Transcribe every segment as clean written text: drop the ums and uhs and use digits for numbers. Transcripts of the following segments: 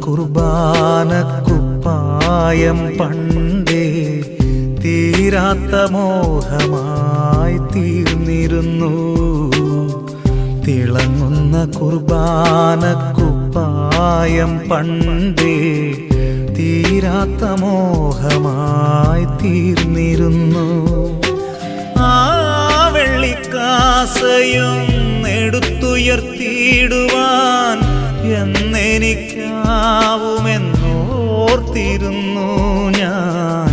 കുർബാനക്കുപ്പായം പണ്ടേ തീരാത്ത മോഹമായി തീർന്നിരുന്നു. തിളങ്ങുന്ന കുർബാനക്കുപ്പായം പണ്ടേ തീരാത്ത മോഹമായി തീർന്നിരുന്നു. ആ വെള്ളിക്കാസയും എടുത്തുയർത്തിയിടുവാൻ എന്നെനിക്കാവുമെന്നോർത്തിരുന്നു ഞാൻ,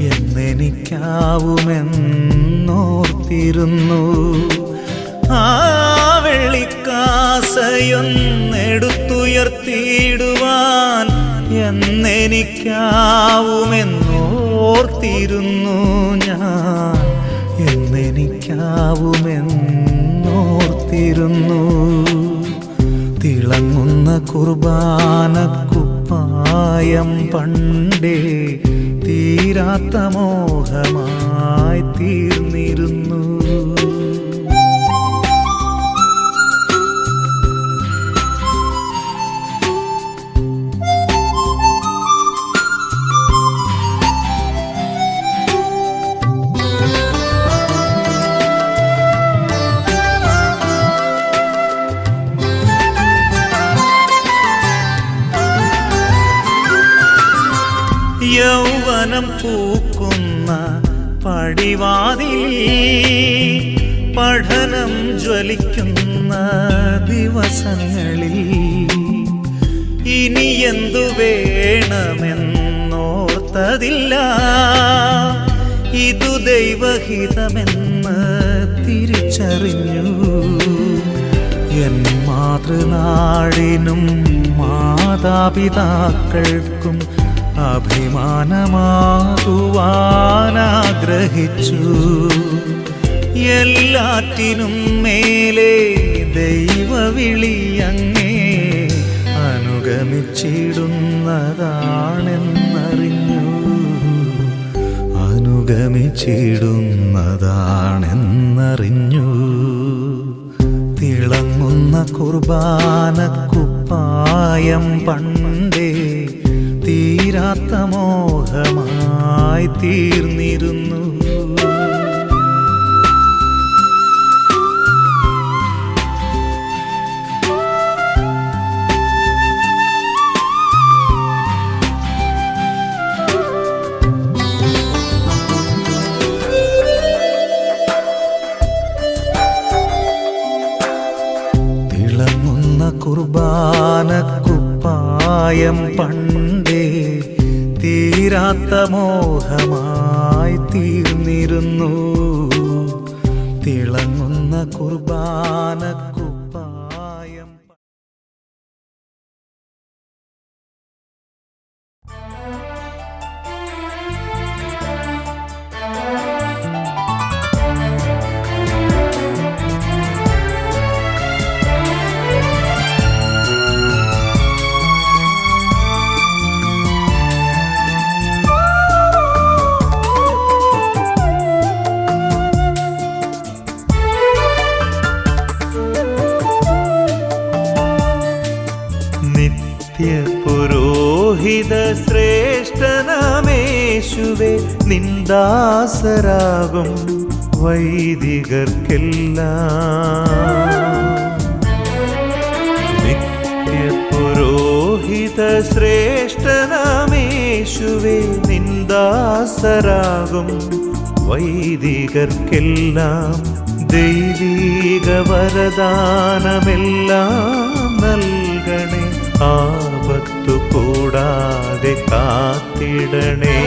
എന്നെനിക്കാവുമെന്നോർത്തിരുന്നു. ആ വെള്ളിക്കാസയൊന്നെടുത്തുയർത്തിയിടുവാൻ എന്നെനിക്കാവുമെന്നോർത്തിരുന്നു ഞാൻ, എന്നെനിക്കാവുമെന്നോർത്തിരുന്നു. തിളങ്ങുന്ന കുർബാനക്കുപ്പായം പണ്ടേ തീരാത്ത മോഹമായി തീർന്നിരുന്നു. യൗവനം പൂക്കുന്ന പടിവാതിൽ, പഠനം ജ്വലിക്കുന്ന ദിവസങ്ങളിൽ ഇനി എന്തു വേണമെന്നോർത്തതില്ല. ഇതു ദൈവഹിതമെന്ന് തിരിച്ചറിഞ്ഞു. എൻ മാതൃനാടിനും മാതാപിതാക്കൾക്കും അഭിമാനമാകുവാനാഗ്രഹിച്ചു. എല്ലാറ്റിനും മേലെ ദൈവവിളി അങ്ങേ അനുഗമിച്ചിടുന്നതാണെന്നറിഞ്ഞു, അനുഗമിച്ചിടുന്നതാണെന്നറിഞ്ഞു. തിളങ്ങുന്ന കുർബാനക്കുപ്പായം പണ്ടേ തീരാത്ത മോഹമായി തീർന്നിരുന്നു. തിളങ്ങുന്ന കുർബാനക്കുപ്പായം പണ്ടേ തീരാത്ത മോഹമായി തീർന്നിരുന്നു. തിളങ്ങുന്ന കുർബാനക്കുപ്പായം. പുരോഹിത ശ്രേഷ്ഠനാമേശുവേ, നിന്ദാസരാകും വൈദികർക്കെല്ലാം. നിത്യപുരോഹിത ശ്രേഷ്ഠനാമേശുവേ, നിന്ദാസരാകും വൈദികർക്കെല്ലാം. ദൈവീക വരദാനമെല്ലാം നൽകണേ, ആപത്തു കൂടാതെ കാത്തിടണേ.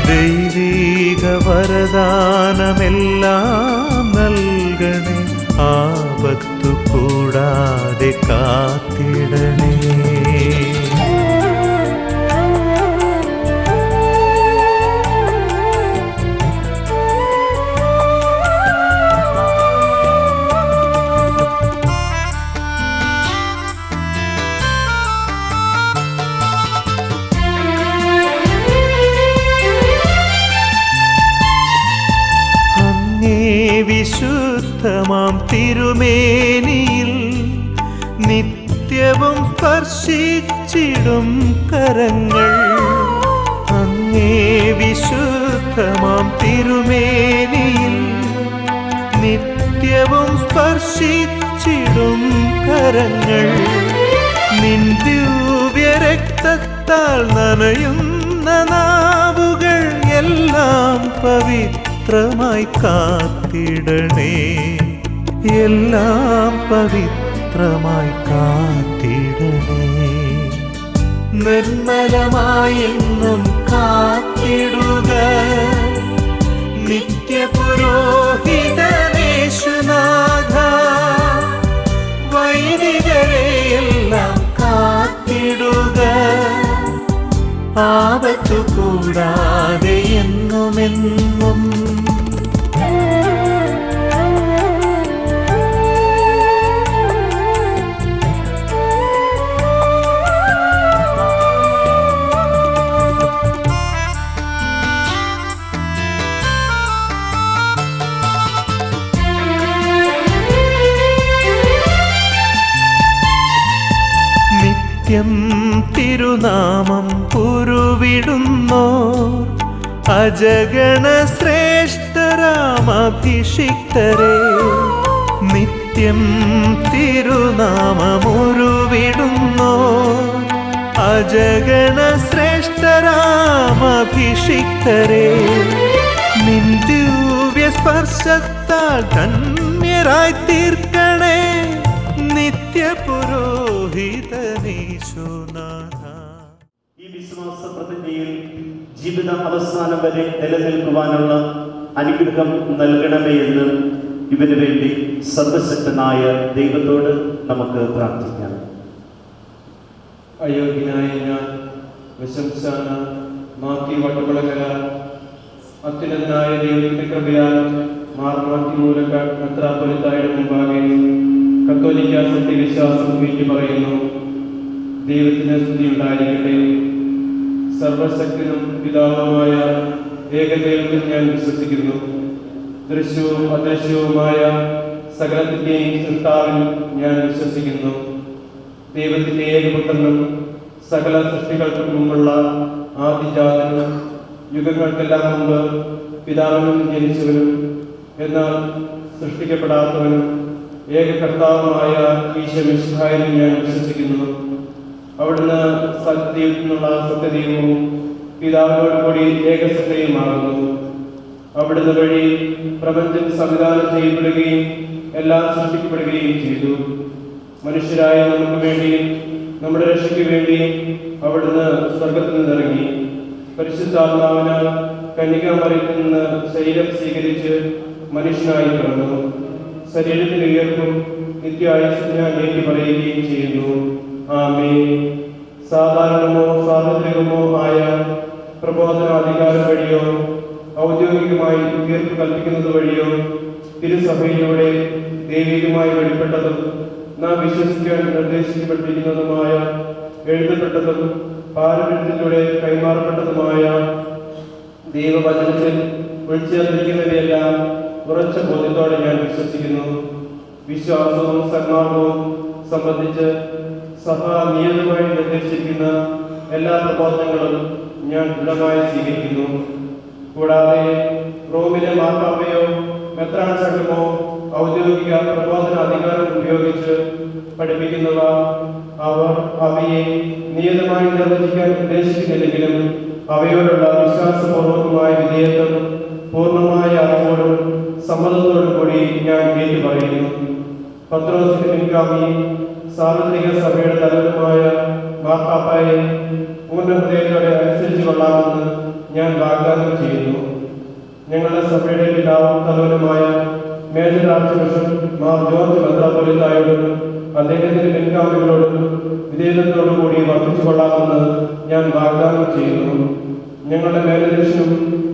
ദൈവീക വരദാനമെല്ലാം നൽകണേ, ആപത്തു കൂടാതെ കാത്തിടണേ. വിശുദ്ധമാം തിരുമേനിയിൽ നിത്യവും സ്പർശിച്ചിടും കരങ്ങൾ. അങ്ങേ വിശുദ്ധമാം തിരുമേനിയിൽ നിത്യവും സ്പർശിച്ചിടും കരങ്ങൾ. നിൻ ദിവ്യരക്തത്താൽ നനയുന്ന നാവുകൾ എല്ലാം പവിത്രമായി കാത്തിടണേ, എല്ലാം പവിത്രമായി കാത്തിടണേ. നിർമ്മലമായെന്നും കാത്തിടുക നിത്യപുരോഹിതനേശുനാഥ. വൈദികരെയെല്ലാം കാത്തിടുക ആപത്തു കൂടാതെ എന്നുമെന്നും. നിത്യം തിരുനാമം ഉരുവിടുന്നോർ അജഗണ ശ്രേഷ്ഠരാമഭിഷിക്തരെ. നിത്യം തിരുനാമമുരുവിടുന്നോർ അജഗണ ശ്രേഷ്ഠരാമഭിഷിക്തരെ. നിൻ ദിവ്യ സ്പർശത്താൽ ധന്യരായി തീർക്കണേ നിത്യപുരോഹിതനീശുനാഥ. ഈ വിശ്വാസ പ്രതിജ്ഞയിൽ ജീവിത അവസാനം വരെ നിലനിൽക്കുവാനുള്ള അനുഗ്രഹം നൽകണമേ എന്ന് ഇവന് വേണ്ടി സർവശക്തനായ ദൈവത്തോട് നമുക്ക് പ്രാർത്ഥിക്കാം. അയോഗ്യനായ ഞാൻ പ്രശംസാന മാറ്റി വട്ടമുളകര അത്യുന്നതനായ ദൈവത്തിന്റെ കൃപയാൽ മാറ്റി മൂലക്കാട് മെത്രാപ്പൊലീത്തായുടെ മുമ്പാകെ കത്തോലിക്ക സത്യവിശ്വാസം വീട്ടി പറയുന്നു. ദൈവത്തിന് സ്തുതി ഉണ്ടായിരിക്കട്ടെ. സർവശക്തനും പിതാവുമായ ഏകദൈവത്തിൽ ഞാൻ വിശ്വസിക്കുന്നു. ദൃശ്യവും അദൃശ്യവുമായ സകലത്തിന്റെയും സൃഷ്ടാവിൽ ഞാൻ വിശ്വസിക്കുന്നു. ദൈവത്തിന്റെ ഏകപുത്രനും സകല സൃഷ്ടികൾക്കും മുമ്പുള്ള ആദിജാതനും യുഗങ്ങൾക്കെല്ലാം മുമ്പ് പിതാവിനും ജനിച്ചവനും എന്നാൽ സൃഷ്ടിക്കപ്പെടാത്തവനും ഏകകർത്താവുമായ ഈശോ മിശിഹായിൽ ഞാൻ വിശ്വസിക്കുന്നു. അവിടുന്ന് സത്യത്തിൽ നിന്നുള്ള സത്യദൈവവും പിതാവിനോട് കൂടി ഏകസത്യയുമാകുന്നു. അവിടുന്ന് വഴി പ്രപഞ്ചം സംവിധാനം ചെയ്യപ്പെടുകയും എല്ലാം സൃഷ്ടിക്കപ്പെടുകയും ചെയ്തു. മനുഷ്യരായ നമുക്ക് വേണ്ടിയും നമ്മുടെ രക്ഷയ്ക്ക് വേണ്ടിയും അവിടുന്ന് സ്വർഗത്തിൽ നിന്നിറങ്ങി. പരിശുദ്ധാത്മാവിനാൽ കന്യകാമറിയത്തിൽ നിന്ന് ശരീരം സ്വീകരിച്ച് മനുഷ്യനായി പിറന്നു. ശരീരത്തിന് ഉയർപ്പും നിത്യായുസ്സും ഞാൻ ഏറ്റി പറയുകയും ചെയ്യുന്നു. ആമേൻ. സാധാരണമോ സാർവത്രികമോ ആയ പ്രബോധനാധികാരം വഴിയോ ഔദ്യോഗികമായി ഉയർപ്പ് കൽപ്പിക്കുന്നത് വഴിയോ തിരുസഭയിലൂടെ ദൈവികമായി വെളിപ്പെട്ടതും നാം വിശ്വസിക്കാൻ നിർദ്ദേശിക്കപ്പെട്ടിരിക്കുന്നതുമായ എഴുതപ്പെട്ടതും പാരമ്പര്യത്തിലൂടെ കൈമാറപ്പെട്ടതുമായ ദൈവവചനത്തിൽ വിളിച്ചേർന്നിരിക്കുന്നവയെല്ലാം ഉറച്ച ബോധ്യത്തോടെ ഞാൻ വിശ്വസിക്കുന്നു. വിശ്വാസവും സന്മാർഗവും സംബന്ധിച്ച് സഭ നിയതമായി നിർദ്ദേശിച്ചിരിക്കുന്ന എല്ലാ പ്രബോധനങ്ങളും ഞാൻ ദൃഢമായി സ്വീകരിക്കുന്നു. കൂടാതെ റോമിലെ മാർപ്പാപ്പയോ മെത്രാൻ സംഘമോ ഔദ്യോഗിക പ്രബോധന അധികാരം ഉപയോഗിച്ച് പഠിപ്പിക്കുന്നവ അവർ അവയെ നിയതമായി നിർവചിക്കാൻ ഉദ്ദേശിക്കുന്നില്ലെങ്കിലും അവയോടുള്ള വിശ്വാസപൂർവകമായ വിധേയത്വം പൂർണ്ണമായ അറിവോടും സമ്മതത്തോടും കൂടി ഞാൻ ഏറ്റു പറയുന്നു. പത്രോസിന്റെ പിൻഗാമി സാർവത്രിക സഭയുടെ തലവനുമായ മാർപ്പാപ്പായെ പൂർണ്ണ ഹൃദയത്തോടെ അനുസരിച്ച് കൊള്ളാമെന്ന് ഞാൻ വാഗ്ദാനം ചെയ്യുന്നു. ഞങ്ങളുടെ സഭയുടെ പിതാവും തലവനുമായ major archbishop Mar George മെത്രാപ്പൊലീത്തായോടും അദ്ദേഹത്തിന്റെ പിൻഗാമികളോടും വിധേയത്തോടു കൂടി വർദ്ധിച്ചു കൊള്ളാമെന്ന് ഞാൻ വാഗ്ദാനം ചെയ്യുന്നു. ഞങ്ങളുടെ മേലധ്യക്ഷനും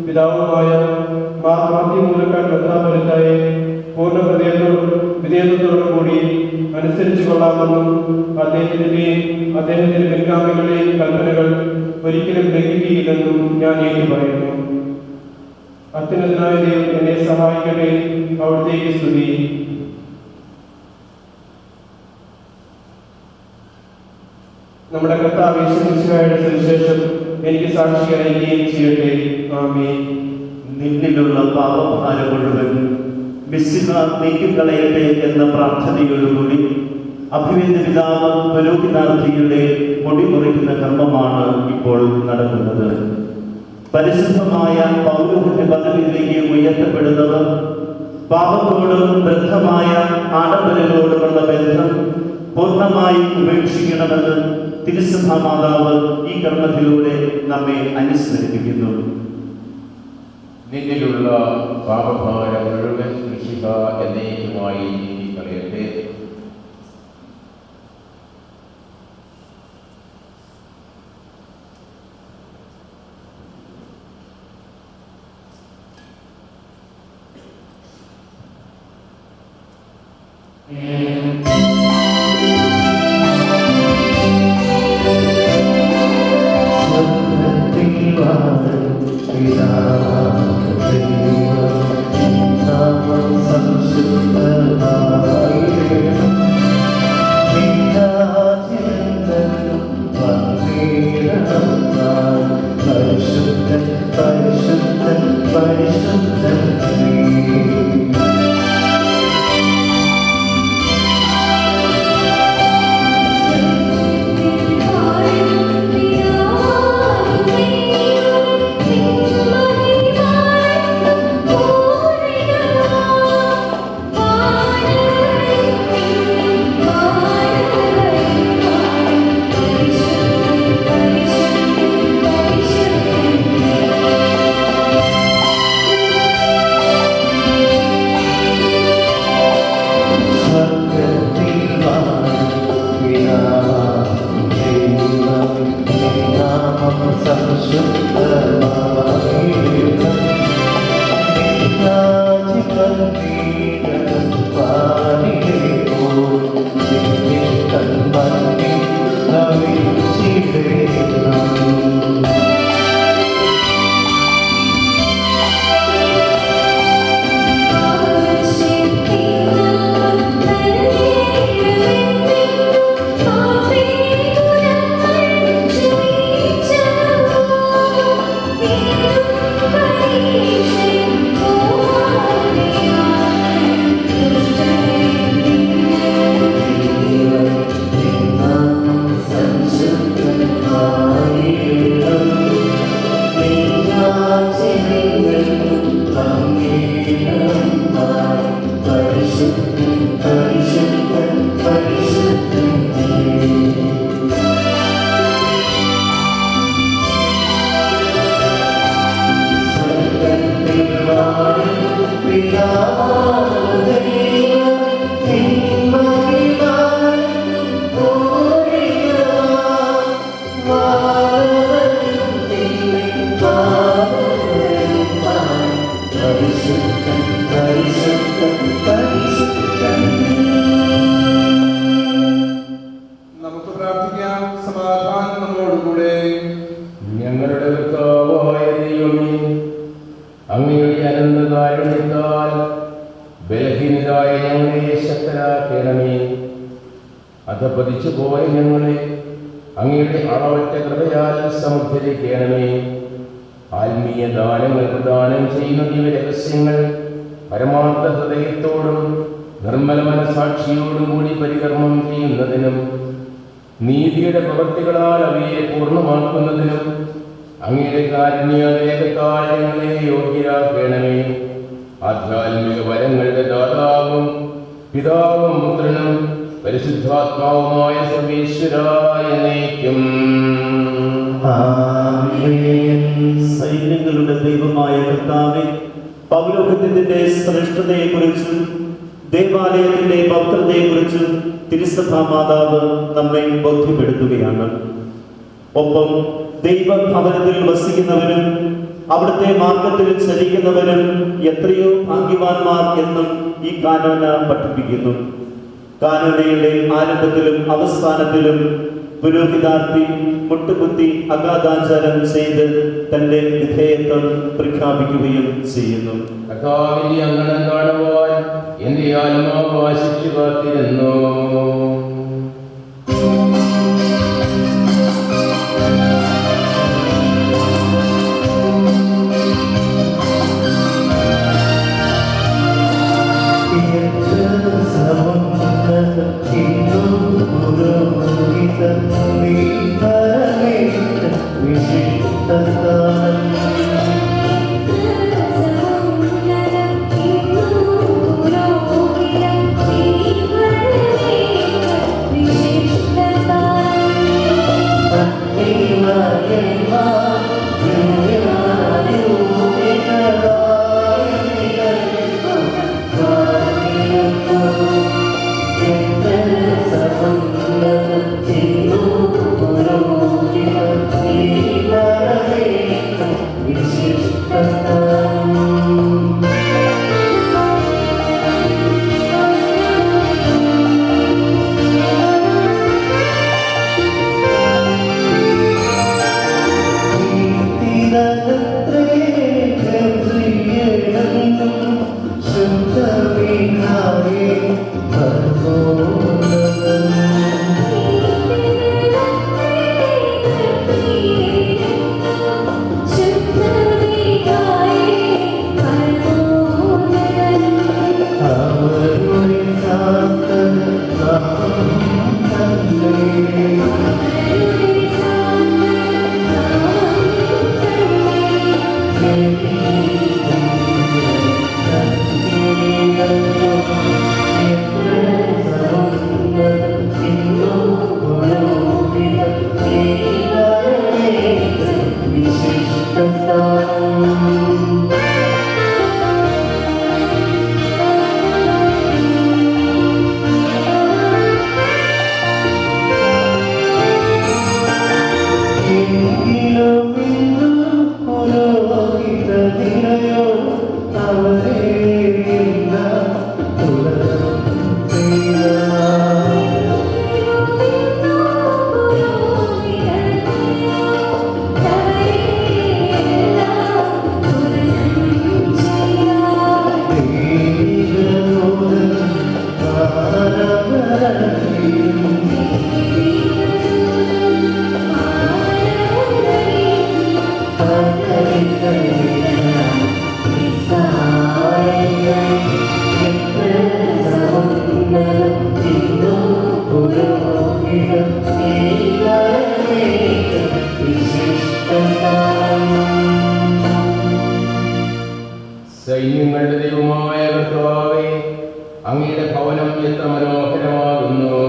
പിതാവുമായ മാർ മാത്യു മൂലക്കാട് മെത്രാപ്പൊലീത്തായെ പൂർണ്ണ വിധേയത്തോടു കൂടി അനുസരിച്ചു കൊള്ളാമെന്നും അദ്ദേഹത്തിന്റെ പിൻഗാമികളുടെയും കൽപ്പനകൾ ഒരിക്കലും ലംഘിക്കുകയില്ലെന്നും ഞാൻ ഏറ്റു പറയുന്നു. അത്യുന്നതനായ ദൈവം എന്നെ സഹായിക്കട്ടെ. അവിടുത്തേക്ക് സ്തുതി. നമ്മുടെ കർത്താവ് യേശുമിശിഹായുടെ സുവിശേഷം എനിക്ക് സാക്ഷിയായിരിക്കുകയും ചെയ്യട്ടെ. ആമേൻ. നിന്നിലുള്ള പാപഭാരം മുഴുവൻ മിശിഹ നീക്കിക്കളയട്ടെ എന്ന പ്രാർത്ഥനയോടുകൂടി അഭിവേദ്യ പിതാവ് പുരോഹിതാർത്ഥിയുടെ മുടി മുറിക്കുന്ന കർമ്മമാണ് ഇപ്പോൾ നടക്കുന്നത്. പരിശുദ്ധമായ പൗരോഹിത്യ പദവിയിലേക്ക് ഉയർത്തപ്പെടുന്നവർ പാപത്തോടും ബദ്ധമായ ആഡംബരങ്ങളോടുമുള്ള ബന്ധം പൂർണ്ണമായി ഉപേക്ഷിക്കണമെന്ന് തിരുസഭാ മാതാവ് ഈ കർമ്മത്തിലൂടെ നമ്മെ അനുസ്മരിപ്പിക്കുന്നു. നിന്നിലുള്ള പാപഭാരം മുഴുവൻ മിശിഹ എന്നേക്കുമായി നീക്കിക്കളയട്ടെ. നമുക്ക് പ്രാർത്ഥിക്കാം. സമാധാനം നമ്മളോടുകൂടെ. ഞങ്ങളുടെ കർത്താവായ ദൈവമേ, അങ്ങയുടെ അനന്തകാരുണ്യത്താൽ ബലഹീനരായ ഞങ്ങളെ ശക്തരാക്കണമേ. അധപതിച്ചു പോയ ഞങ്ങളെ അങ്ങയുടെ അളവറ്റ കൃപയാൽ സമൃദ്ധിക്കണമേ. ആത്മീയ ദാനങ്ങൾ പ്രദാനം ചെയ്യുന്ന ദിവ്യ രഹസ്യങ്ങൾ പരമാർത്ഥ ഹൃദയത്തോടും നിർമ്മല മനസാക്ഷിയോടും കൂടി പരികർമ്മം ചെയ്യുന്നതിനും നീതിയുടെ പ്രവൃത്തികളാൽ അവയെ പൂർണ്ണമാക്കുന്നതിനും അങ്ങയുടെ കാരുണ്യവേഗത്താൽ ഞങ്ങളെ യോഗ്യരാക്കണമേ. ആധ്യാത്മിക വരങ്ങളുടെ ദാതാവും പിതാവും പുത്രനും പരിശുദ്ധാത്മാവുമായ സർവേശ്വരായ എന്നേക്കും. സൈന്യങ്ങളുടെ ദൈവമായ കർത്താവേ, പൗരോഹിത്യത്തിന്റെ ശ്രേഷ്ഠതയെക്കുറിച്ചും ദേവാലയത്തിന്റെ പവിത്രതയെക്കുറിച്ചും തിരുസഭാ മാതാവ് നമ്മെ ബോധ്യപ്പെടുത്തുകയാണ്. ഒപ്പം ദൈവഭവനത്തിൽ വസിക്കുന്നവരും അവിടുത്തെ മാർഗത്തിൽ ചലിക്കുന്നവരും എത്രയോ ഭാഗ്യവാന്മാർ എന്നും ഈ കാനോന പഠിപ്പിക്കുന്നു. കാനോനയുടെ ആരംഭത്തിലും അവസാനത്തിലും പുരോഹിതാർത്ഥി മുട്ടുകുത്തി അഗാധാചാരം ചെയ്ത് തന്റെ വിധേയത്വം പ്രഖ്യാപിക്കുകയും ചെയ്യുന്നു. കർത്താവിന്റെ അങ്കണം കാണുവാൻ എന്റെ ആത്മാവ് ആശിച്ചു കാത്തിരുന്നു. സൈന്യങ്ങളുടെ ദൈവമായ കർത്താവേ, അങ്ങയുടെ ഭവനം എത്ര മനോഹരമാകുന്നു.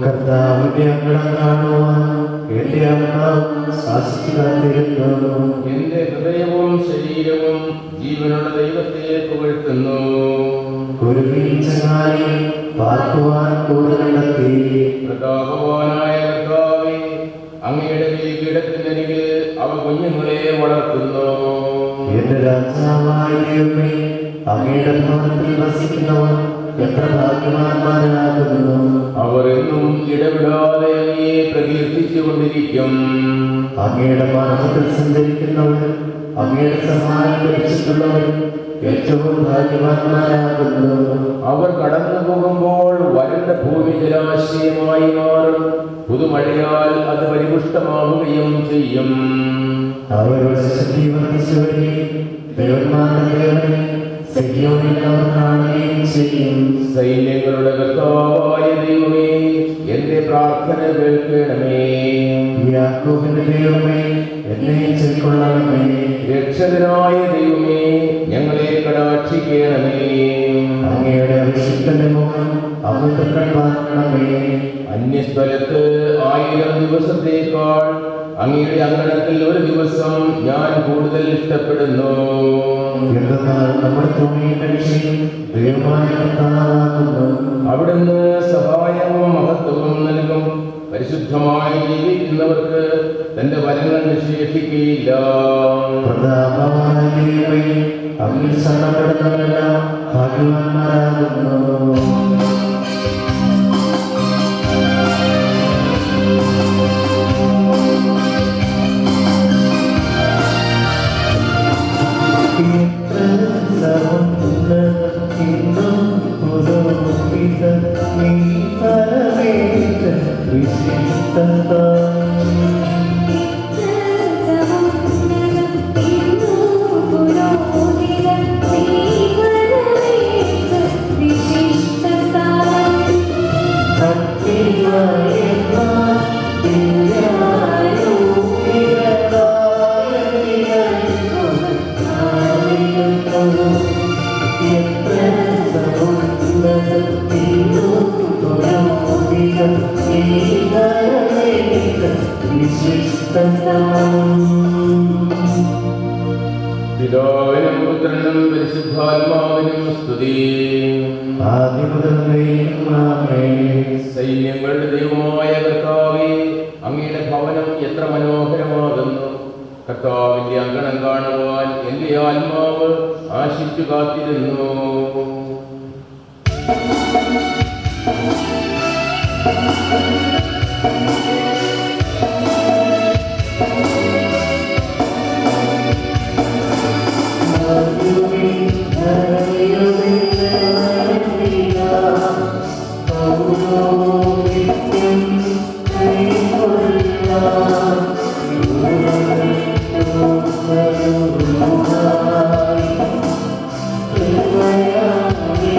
കർത്താവിന്റെ അങ്കണം കാണുവാൻ എന്റെ ആത്മാവ് ആശിച്ചുകാത്തിരുന്നു. എന്റെ ഹൃദയവും ശരീരവും ജീവനുള്ള ദൈവത്തെ പുകഴ്ത്തുന്നു. കുരുവിൻ ചങ്ങായി പാർക്കുവാൻ കൂട് കണ്ടെത്തി. പ്രതാപവാനായ കർത്താവേ, അങ്ങയുടെ ബലിപീഠത്തിനരികിൽ അവ കുഞ്ഞുങ്ങളെ വളർത്തുന്നു. എന്റെ രാജാവായ ദൈവമേ, അങ്ങയുടെ ഭവനത്തിൽ വസിക്കുന്നവർ എത്ര ഭാഗ്യവാന്മാരാകുന്നു. അവർ എന്നും ഇടപെടാതെ അങ്ങയെ പ്രകീർത്തിച്ചുകൊണ്ടിരിക്കും. അങ്ങയുടെ മാർഗത്തിൽ സഞ്ചരിക്കുന്നവർ, അങ്ങയുടെ സഹായം ലഭിച്ചിട്ടുള്ളവർ ഏറ്റവും ഭാഗ്യവാന്മാരാകുന്നു. അവർ കടന്നു പോകുമ്പോൾ വരണ്ട ഭൂമി ജലാശയമായി മാറും. പുതുമഴയാൽ അത് പരിപുഷ്ടമാവുകയും ചെയ്യും. അവരുടെ ശക്തി വർദ്ധിച്ചു വരികയും ദേവന്മാരുടെ ദേവനെ സിയോനിൽ അവർ കാണുകയും ചെയ്യും. സൈന്യങ്ങളുടെ കർത്താവായ ദൈവമേ, എന്റെ പ്രാർത്ഥന കേൾക്കണമേ. യാക്കോബിന്റെ ദൈവമേ, എന്നെ ചെക്കൊള്ളണമേ. രക്ഷകനായ ദൈവമേ, ഞങ്ങളെ കടാക്ഷിക്കണമേ. അങ്ങയുടെ അഭിഷിക്തന്റെ മുഖം അവിടുത്തെ കൺപാർക്കണമേ. അന്യസ്ഥലത്ത് 1000 ദിവസത്തേക്കാൾ അങ്ങയുടെ അങ്കണത്തിൽ ഒരു ദിവസം ഞാൻ കൂടുതൽ ഇഷ്ടപ്പെടുന്നു. എന്തെന്നാൽ നമ്മുടെ തുണിയും രക്ഷയും ദൈവമായ കർത്താവാകുന്നു. അവിടുന്ന് സഹായവും മഹത്വവും നൽകും. പരിശുദ്ധമായി ജീവിക്കുന്നവർക്ക് തന്റെ വരങ്ങൾ നിഷേധിക്കുകയില്ല. പ്രതാപമായ ദൈവമേ, അങ്ങിൽ ശരണപ്പെടുന്നവരെല്ലാം ഭാഗ്യവാന്മാരാകുന്നു. പിതാവിനും പുത്രനും പരിശുദ്ധാത്മാവിനും സ്തുതി. സൈന്യങ്ങളുടെ ദൈവമായ കർത്താവേ, അങ്ങയുടെ ഭവനം എത്ര മനോഹരമാകുന്നു. കർത്താവിന്റെ അങ്കണം കാണുവാൻ എന്റെ ആത്മാവ് ആശിച്ചു കാത്തിരുന്നു. ും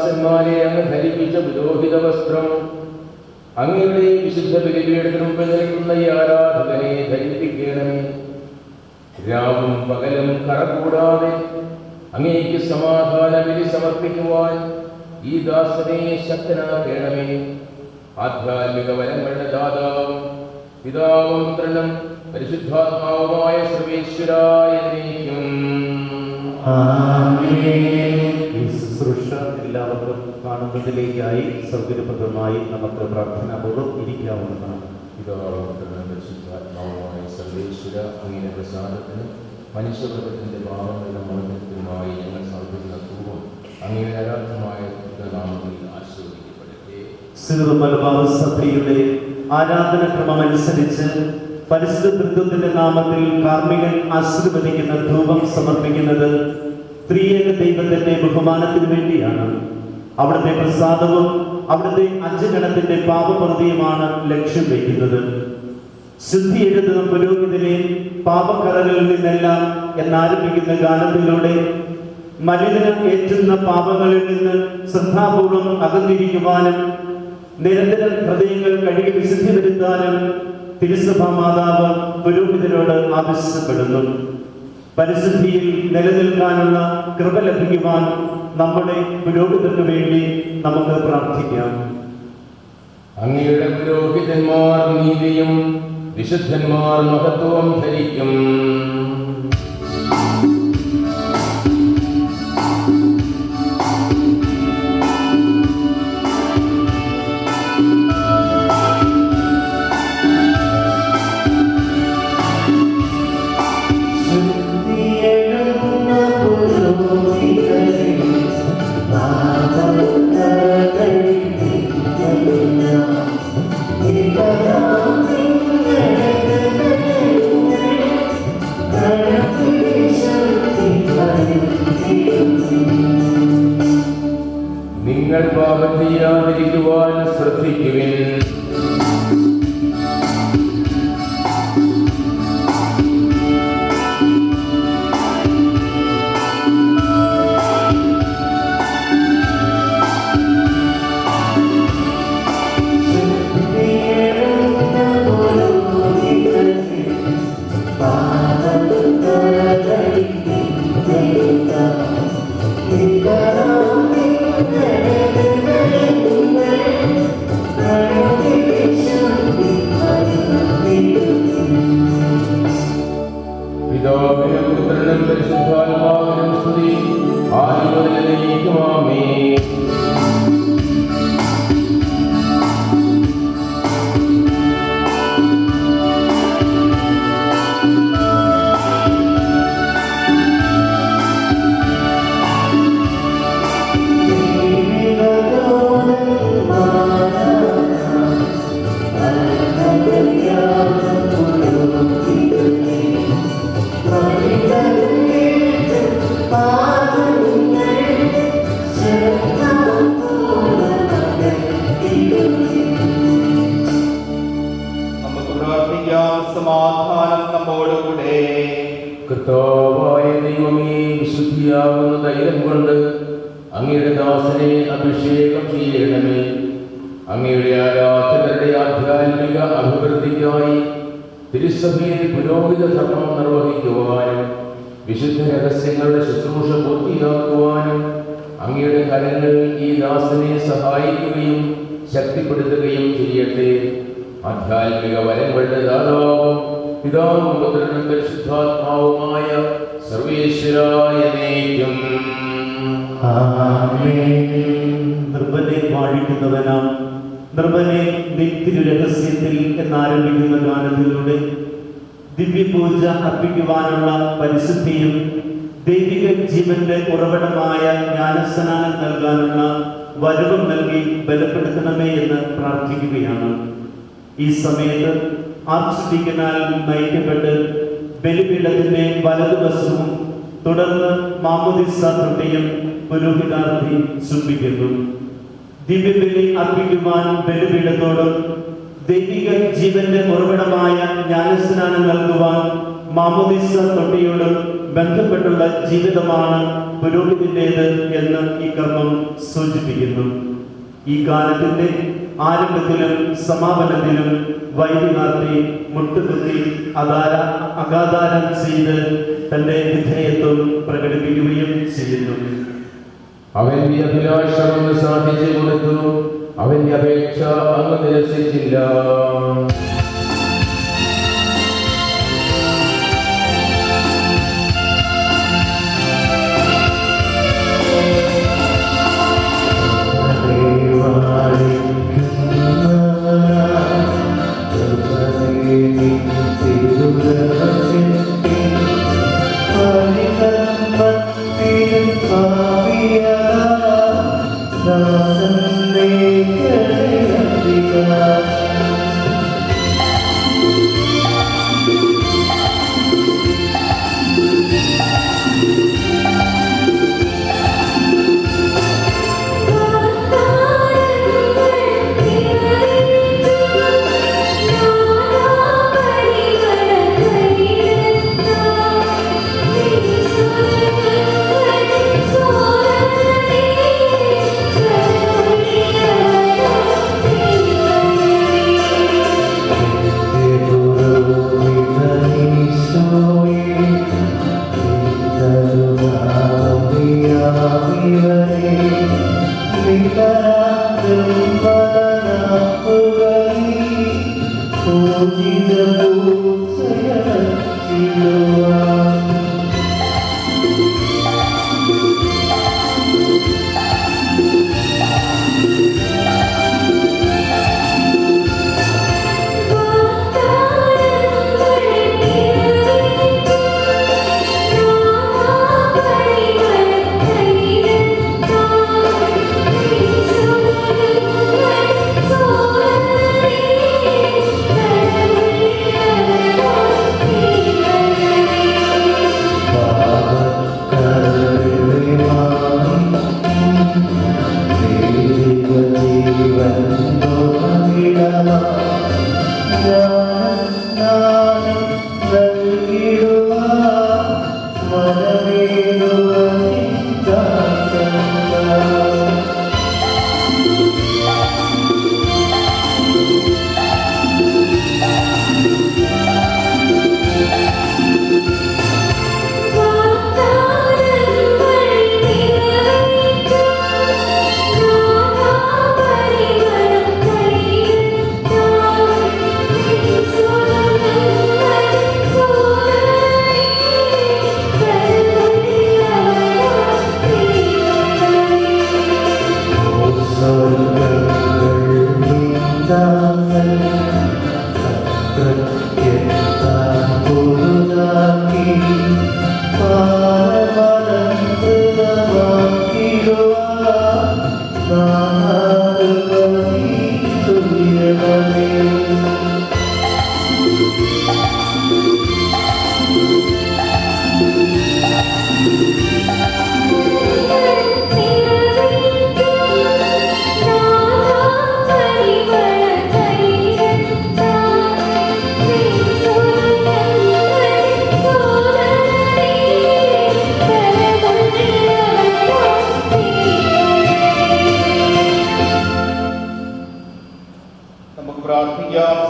ദാസന്മാരെ അങ്ങ് ധരിപ്പിച്ച പുരോഹിത വസ്ത്രം അങ്ങയുടെ വിശുദ്ധ ബലിപീഠത്തിന് മുമ്പിൽ നിൽക്കുന്ന ഈ ആരാധകനെ ധരിപ്പിക്കണമേ. രാവും പകലും കറകൂടാതെ അങ്ങേക്ക് സമാധാന ബലി സമർപ്പിക്കുവാൻ ഈ ദാസനെ ശക്തനാക്കണമേ. ആധ്യാത്മിക വരങ്ങളുടെ ദാതാവും പിതാവും പുത്രനും പരിശുദ്ധാത്മാവുമായ സർവേശ്വരായ എന്നേക്കും. ഈ ശുശ്രൂഷ എല്ലാവർക്കും കാണുന്നതിലേക്കായി സൗകര്യപ്രദമായി നമുക്ക് പ്രാർത്ഥനാപൂർവ്വം ഇരിക്കാവുന്നതാണ്. പിതാവും പുത്രനും പരിശുദ്ധാത്മാവുമായ സർവേശ്വര അങ്ങയുടെ പ്രസാദത്തിന് മനുഷ്യവർഗത്തിന്റെ പാപങ്ങളുടെ മോചനത്തിനുമായി ഞങ്ങൾ സമർപ്പിക്കുന്ന ധൂപം അങ്ങയുടെ ആരാധമായ നാമത്തിൽ ആശീർവദിക്കപ്പെടട്ടെ. സിറോ മലബാർ സഭയുടെ ആരാധനക്രമമനുസരിച്ച് പരിശുദ്ധ തൃത്വത്തിന്റെ നാമത്തിൽ കാർമ്മികൻ ആശീർവദിക്കുന്ന ധൂപം സമർപ്പിക്കുന്നത് ത്രിയേക ദൈവത്തിന്റെ ബഹുമാനത്തിന് വേണ്ടിയാണ്. അവിടുത്തെ പ്രസാദവും അവിടുത്തെ അഞ്ചുഗണത്തിന്റെ പാപപ്രതിയുമാണ് ലക്ഷ്യം വയ്ക്കുന്നത്. ശുദ്ധി എഴുതുന്ന പുരോഹിതനെ പാപക്കറകളിൽ നിന്നെല്ലാം എന്നാരംഭിക്കുന്ന ഗാനത്തിലൂടെ മലിനം ഏറ്റുന്ന പാപങ്ങളിൽ നിന്ന് ശ്രദ്ധാപൂർവം അകന്നിരിക്കുവാനും നിരന്തരം ഹൃദയങ്ങൾ കഴുകി വിശുദ്ധി വരുത്താനും തിരുസഭാ മാതാവ് പുരോഹിതരോട് ആവശ്യപ്പെടുന്നു. പരിശുദ്ധിയിൽ നിലനിൽക്കാനുള്ള കൃപ ലഭിക്കുവാൻ നമ്മുടെ പുരോഹിതർക്ക് വേണ്ടി നമുക്ക് പ്രാർത്ഥിക്കാം. അങ്ങയുടെ പുരോഹിതന്മാർ നീതിയും വിശുദ്ധന്മാർ മഹത്വവും ധരിക്കും. നിങ്ങൾ പാപം ചെയ്യാതിരിക്കുവാൻ ശ്രദ്ധിക്കുവിൻ. പിതാവിനും പുത്രനും പരിശുദ്ധാത്മാവിനും സ്തുതി. ആദിമുതലെന്നേക്കും ആമേൻ. സമാധാനം നമ്മോടുകൂടെ. കർത്താവായ ദൈവമേ, വിശുദ്ധിയാകുന്ന ധൈര്യം കൊണ്ട് അങ്ങയുടെ ദാസനെ അഭിഷേകം ചെയ്യണമേ. അങ്ങയുടെ ആരാധകരുടെ ആധ്യാത്മിക അഭിവൃദ്ധിക്കായി തിരുസഭയിൽ പുരോഹിത ധർമ്മം നിർവഹിക്കുവാനും വിശുദ്ധ രഹസ്യങ്ങളുടെ ശുശ്രൂഷ പൂർത്തിയാക്കുവാനും അങ്ങയുടെ കരങ്ങൾ ഈ ദാസനെ സഹായിക്കുകയും ശക്തിപ്പെടുത്തുകയും ചെയ്യട്ടെ. ആധ്യാത്മിക വരങ്ങളുടെ ദാതാവും പിതാവും പുത്രനും പരിശുദ്ധാത്മാവുമായ സർവേശ്വരായ എന്നേക്കും. നിർഭനെ വാഴിക്കുന്നവനാം നിർഭനെ നിത്യ രഹസ്യത്തിൽ എന്നാരംഭിക്കുന്ന ഗാനത്തിലൂടെ ദിവ്യപൂജ അർപ്പിക്കുവാനുള്ള പരിശുദ്ധിയും ദൈവിക ജീവന്റെ ഉറവിടമായ ജ്ഞാനസ്നാനം നൽകാനുള്ള വരവും നൽകി ബലപ്പെടുത്തണമേ എന്ന് പ്രാർത്ഥിക്കുകയാണ്. ഈ സമയത്ത് ആർച്ച് നയിക്കപ്പെട്ട് ബലിപീഠത്തിന്റെ വലതുവശവും തുടർന്ന് മാമോദിസ തൊട്ടിയും പുരോഹിതാർത്ഥി ചുംബിക്കുന്നു. ദിവ്യബലി അർപ്പിക്കുവാൻ ബലിപീഠത്തോടും ദൈവിക ജീവന്റെ ഉറവിടമായ ജ്ഞാനസ്നാനം നൽകുവാൻ മാമോദിസ തൊട്ടിയോടും ബന്ധപ്പെട്ടുള്ള ജീവിതമാണ് പുരോഹിതന്റേത് എന്ന് ഈ കർമ്മം സൂചിപ്പിക്കുന്നു. ഈ ഗാനത്തിന്റെ ആരംഭത്തിലും സമാപനത്തിലും വൈദികാർത്തി മുട്ടുകുത്തി അകാദാനം ചെയ്ത് തന്റെ വിധേയത്വം പ്രകടിപ്പിക്കുകയും ചെയ്യുന്നു. അവന്റെ അഭിലാഷം അങ്ങ് സാധിച്ചു കൊടുത്തു, അവന്റെ അപേക്ഷ അങ്ങ് നിരസിച്ചില്ല.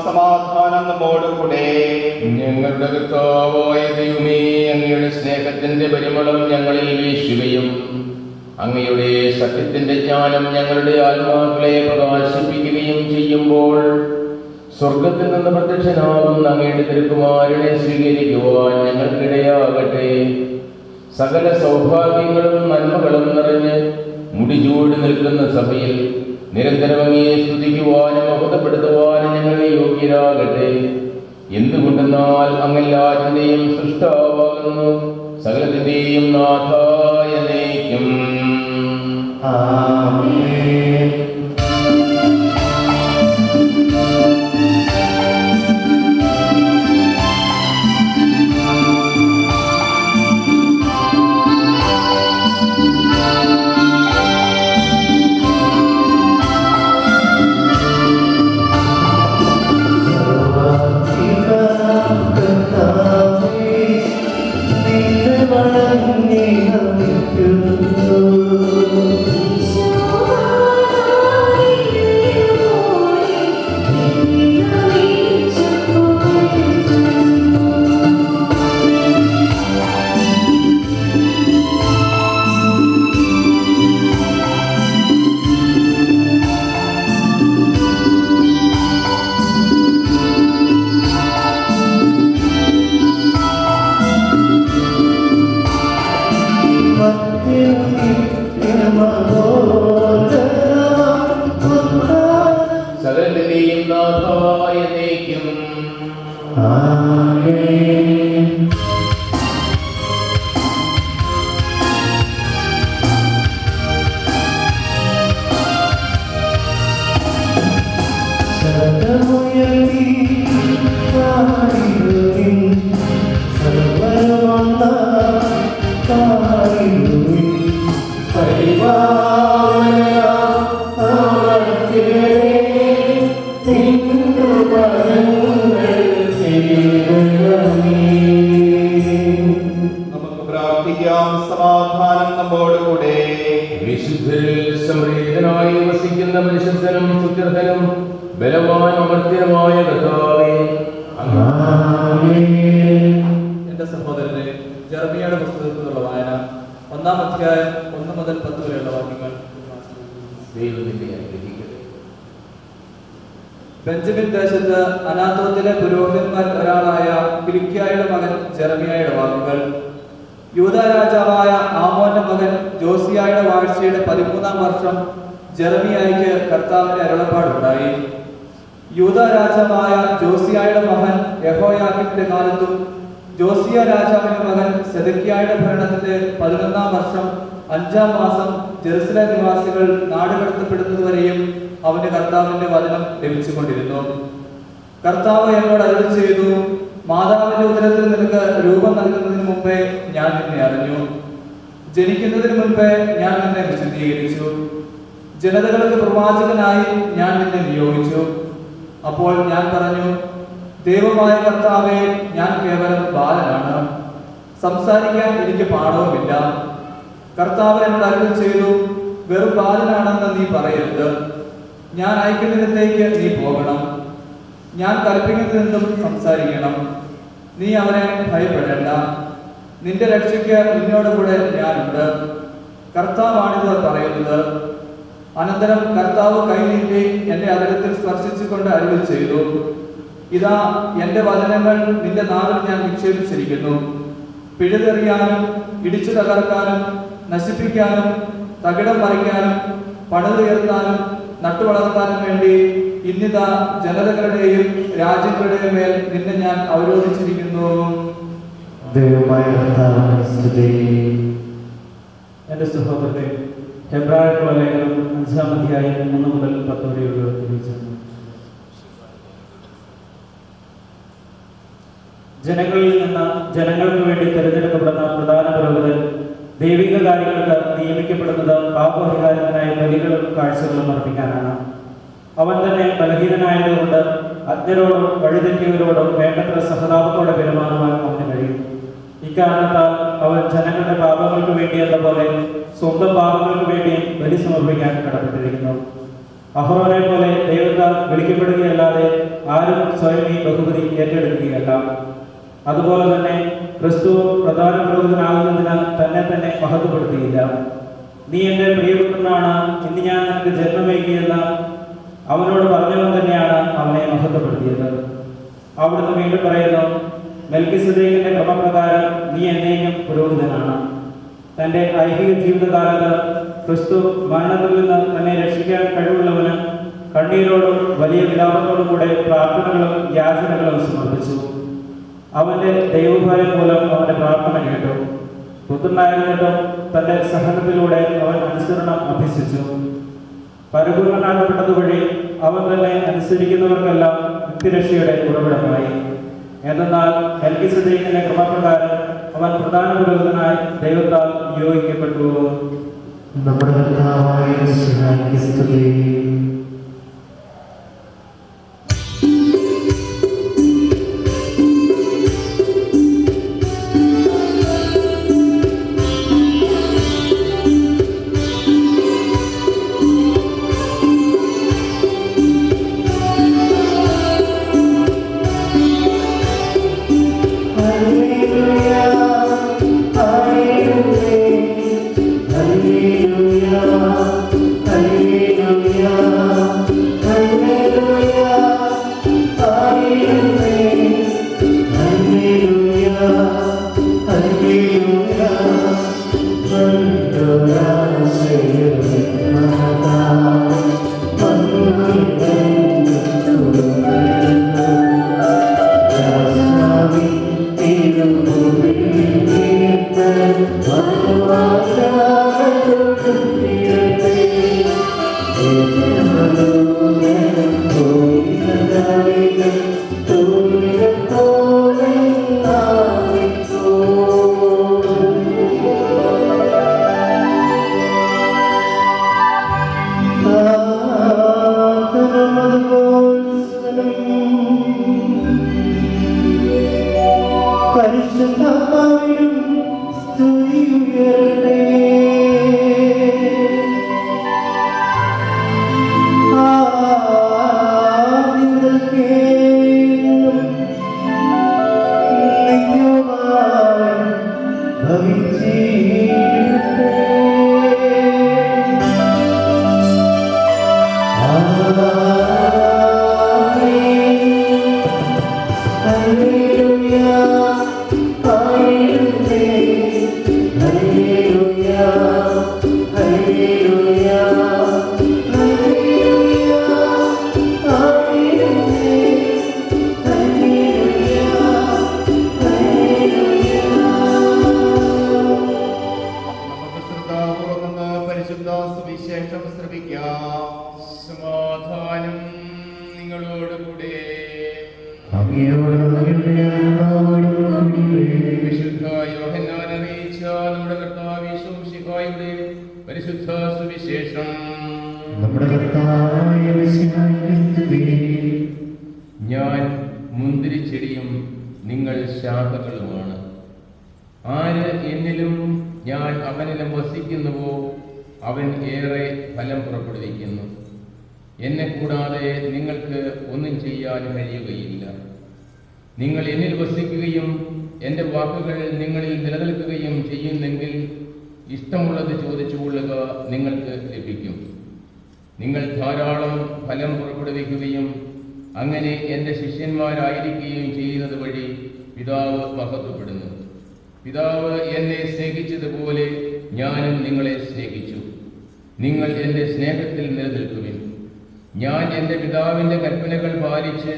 സമാധാനം നമ്മോടുകൂടെ. ഞങ്ങളുടെ കർത്താവായ ദൈവമേ, അങ്ങയുടെ സ്നേഹത്തിന്റെ പരിമളം ഞങ്ങളിൽ വീശുകയും അങ്ങയുടെ സത്യത്തിന്റെ ജ്ഞാനം ഞങ്ങളുടെ ആത്മാക്കളെ പ്രകാശിപ്പിക്കുകയും ചെയ്യുമ്പോൾ സ്വർഗത്തിൽ നിന്ന് പ്രത്യക്ഷനാകുന്ന അങ്ങയുടെ തിരുക്കുമാരനെ സ്വീകരിക്കുവാൻ ഞങ്ങൾക്കിടയാകട്ടെ. സകല സൗഭാഗ്യങ്ങളും നന്മകളും നിറഞ്ഞ് മുടിചൂടി നിൽക്കുന്ന സഭയിൽ നിരന്തരം അങ്ങയെ സ്തുതിക്കുവാനും മഹത്വപ്പെടുത്തുവാനും ഞങ്ങളെ യോഗ്യരാകട്ടെ. എന്തുകൊണ്ടെന്നാൽ അങ്ങെല്ലാറ്റിന്റെയും സൃഷ്ടാവാകുന്നു, സകലത്തിന്റെയും നാഥായ നയിക്കും. ആമേൻ. കർത്താവേ നാഥായ എന്നേക്കും. ആമേൻ. ശബ്ദമുയർത്തി പാടിടുവിൻ, സർവ്വമൊന്ന പാടിടുവിൻ. പരിപാവനനാം അമർത്യനേ, നിൻകൃപകൾ ചെയ്യണമേ. നമുക്ക് പ്രാർത്ഥിക്കാം. സമാധാനം നമ്മോടുകൂടെ. വിശുദ്ധരിൽ സംപ്രീതനായി വസിക്കുന്ന പരിശുദ്ധനും സുത്യർഹനും ബലവാൻ അമർത്യനുമായ കർത്താവേ, ആമേൻ. എന്റെ സഹോദരനെ, ജെറമിയയുടെ പുസ്തകത്തിൽ നിന്നുള്ള വായന 1-ാം അധ്യായം 1 മുതൽ 10 വരെയുള്ള വാക്യങ്ങൾ. ദൈവത്തിന്റെ അനുഗ്രഹിക്കട്ടെ. ബെഞ്ചമിൻ ദേശത്ത് അനാത്തോത്തിലെ പുരോഹിതന്മാരിൽ ഒരാളായ ഹില്ക്കിയായുടെ മകൻ ജെറമിയായുടെ വാക്കുകൾ. യൂദാ രാജാവായ ആമോന്റെ മകൻ ജോസിയായുടെ വാഴ്ചയുടെ 13-ാം വർഷം ജെറമിയായ്ക്ക് കർത്താവിന്റെ അരുളപ്പാടുണ്ടായി. യൂദാ രാജാവായ ജോസിയായുടെ മകൻ യെഹോയാക്കീമിന്റെ കാലത്തും ജോസിയ രാജാവിന്റെ മകൻ സെദെക്കിയായുടെ ഭരണത്തിന്റെ 11-ാം വർഷം 5-ാം മാസം ജെറുസലേം നിവാസികൾ നാടുകടത്തപ്പെടുന്നതുവരെയും അവന് കർത്താവിന്റെ വചനം ലഭിച്ചുകൊണ്ടിരുന്നു. കർത്താവ് എന്നോട് അരുളി ചെയ്തു, മാതാവിന്റെ ഉദരത്തിൽ നിനക്ക് രൂപം നൽകുന്നതിന് മുമ്പേ ഞാൻ നിന്നെ അറിഞ്ഞു, ജനിക്കുന്നതിന് മുൻപേ ഞാൻ നിന്നെ വിശദീകരിച്ചു, ജനതകൾക്ക് പ്രവാചകനായി ഞാൻ നിന്നെ നിയോഗിച്ചു. അപ്പോൾ ഞാൻ പറഞ്ഞു, ദൈവമായ കർത്താവേ, ഞാൻ കേവലം ബാലനാണ്, സംസാരിക്കാൻ എനിക്ക് പാഠവുമില്ല. കർത്താവ് എന്നോട് അരുളി ചെയ്തു, വെറും ബാലനാണെന്ന് നീ പറയരുത്. ഞാൻ അയക്കുന്നിടത്തേക്ക് നീ പോകണം, ഞാൻ കൽപ്പിക്കുന്നതെന്തും സംസാരിക്കണം. നീ അവനെ ഭയപ്പെടേണ്ട, നിന്റെ രക്ഷയ്ക്ക് നിന്നോട് കൂടെ ഞാനുണ്ട്. കർത്താവാണിത് പറയുന്നത്. അനന്തരം കർത്താവ് കൈ നീട്ടി എന്റെ അതരത്തിൽ സ്പർശിച്ചുകൊണ്ട് അരുളി ചെയ്തു, ഇതാ എന്റെ വചനങ്ങൾ നിന്റെ നാവിൽ ഞാൻ നിക്ഷേപിച്ചിരിക്കുന്നു. പിഴുതെറിയാനും ഇടിച്ചു തകർക്കാനും നശിപ്പിക്കാനും തകിടം മറിക്കാനും പണിതുയർത്താനും നട്ടുവളർത്താനും വേണ്ടി ഇന്നിതാ ജനതകളുടെയും രാജ്യങ്ങളുടെയും മേൽ നിന്നെ ഞാൻ അവരോധിച്ചിരിക്കുന്നു. ദൈവമായ കർത്താവിനെ സ്തുതി. എൻ്റെ സഹോദരനെ, ഹെബ്രായർക്കുള്ള ലേഖനം 5-ാം അധ്യായം 1 മുതൽ 10 വരെയുള്ള തിരിച്ചു. ജനങ്ങളിൽ നിന്ന് ജനങ്ങൾക്ക് വേണ്ടി തിരഞ്ഞെടുക്കപ്പെടുന്ന പ്രധാന പുരോഹിതൻ ദൈവിക കാര്യങ്ങൾക്ക് നിയമിക്കപ്പെടുന്നത് പാപപരിഹാരത്തിനായി ബലികളും കാഴ്ചകളും അർപ്പിക്കാനാണ്. അവൻ തന്നെ ബലഹീനനായതുകൊണ്ട് അജ്ഞരോടും വഴിതെറ്റിയവരോടും വേണ്ടത്ര സഹതാപത്തോടെ പെരുമാറുവാൻ അവന് കഴിയും. ഇക്കാരണത്താൽ അവൻ ജനങ്ങളുടെ പാപങ്ങൾക്ക് വേണ്ടിയെന്ന പോലെ സ്വന്തം പാപങ്ങൾക്ക് വേണ്ടിയും ബലി സമർപ്പിക്കാൻ കടപ്പെട്ടിരിക്കുന്നു. അഹ്റോനെ പോലെ ദൈവത്താൽ വിളിക്കപ്പെടുകയല്ലാതെ ആരും സ്വയം ഈ ബഹുമതി ഏറ്റെടുക്കുകയല്ല. അതുപോലെ തന്നെ ക്രിസ്തു പ്രധാന പുരോഹിതനാകുന്നതിന് തന്നെ തന്നെ മഹത്വപ്പെടുത്തിയില്ല. നീ എൻ്റെ പ്രിയപുത്രനാണ്, ഇന്ന് ഞാൻ നിനക്ക് ജന്മമേകിയെന്ന് അവനോട് പറഞ്ഞവൻ തന്നെയാണ് അവനെ മഹത്വപ്പെടുത്തിയത്. അവിടുന്ന് വീണ്ടും പറയുന്നു, മെൽക്കിസദേക്കിന്റെ ക്രമപ്രകാരം നീ എന്നേക്കും പുരോഹിതനാണ്. തൻ്റെ ഐഹിക ജീവിതകാലത്ത് ക്രിസ്തു മരണത്തിൽ നിന്ന് തന്നെ രക്ഷിക്കാൻ കഴിവുള്ളവന് കണ്ണീരോടും വലിയ വിലാപത്തോടും കൂടെ പ്രാർത്ഥനകളും യാചനകളും സമർപ്പിച്ചു. അവന്റെ ദൈവഭയം മൂലം അവന്റെ പ്രാർത്ഥന കേട്ടു. പുത്രനായിരുന്നിട്ടും തന്റെ സഹനത്തിലൂടെ അവൻ അനുസരണം അഭ്യസിച്ചു. പരിപൂർണനാകപ്പെട്ടതുവഴി അവൻ തന്നെ അനുസരിക്കുന്നവർക്കെല്ലാം നിത്യരക്ഷയുടെ ഉറവിടമായി. എന്നാൽ മെൽക്കിസദേക്കിന്റെ ക്രമപ്രകാരം അവൻ പ്രധാന പുരോഹിതനായി ദൈവത്താൽ നിയോഗിക്കപ്പെട്ടു. നമ്മുടെ കർത്താവായ യേശുവിനെ സ്തുതി. Hallelujah. നമുക്ക് ശ്രദ്ധാപൂർവം പരിശുദ്ധ സുവിശേഷം ശ്രമിക്കാം. സമാധാനം നിങ്ങളോടുകൂടെ. വിശുദ്ധ യോഹന്നാൻ അറിയിച്ച നമ്മുടെ കർത്താവ് യേശു മിശിഹായുടെ പരിശുദ്ധ സുവിശേഷം. ഞാൻ മുന്തിരിച്ചെടിയും നിങ്ങൾ ശാഖകളുമാണ്. ആര് എന്നിലും ഞാൻ അവനിലും വസിക്കുന്നുവോ അവൻ ഏറെ ഫലം പുറപ്പെടുവിക്കുന്നു. എന്നെ കൂടാതെ നിങ്ങൾക്ക് ഒന്നും ചെയ്യാൻ കഴിയുകയില്ല. നിങ്ങൾ എന്നിൽ വസിക്കുകയും എൻ്റെ വാക്കുകൾ നിങ്ങളിൽ നിലനിൽക്കുകയും ചെയ്യുന്നെങ്കിൽ ഇഷ്ടമുള്ളത് ചോദിച്ചുകൊള്ളുക, നിങ്ങൾക്ക് ലഭിക്കും. നിങ്ങൾ ധാരാളം ഫലം പുറപ്പെടുവിക്കുകയും അങ്ങനെ എൻ്റെ ശിഷ്യന്മാരായിരിക്കുകയും ചെയ്യുന്നത് വഴി പിതാവ് മഹത്വപ്പെടുന്നു. പിതാവ് എന്നെ സ്നേഹിച്ചതുപോലെ ഞാനും നിങ്ങളെ സ്നേഹിച്ചു. നിങ്ങൾ എൻ്റെ സ്നേഹത്തിൽ നിലനിൽക്കുവിൻ. ഞാൻ എൻ്റെ പിതാവിൻ്റെ കൽപ്പനകൾ പാലിച്ച്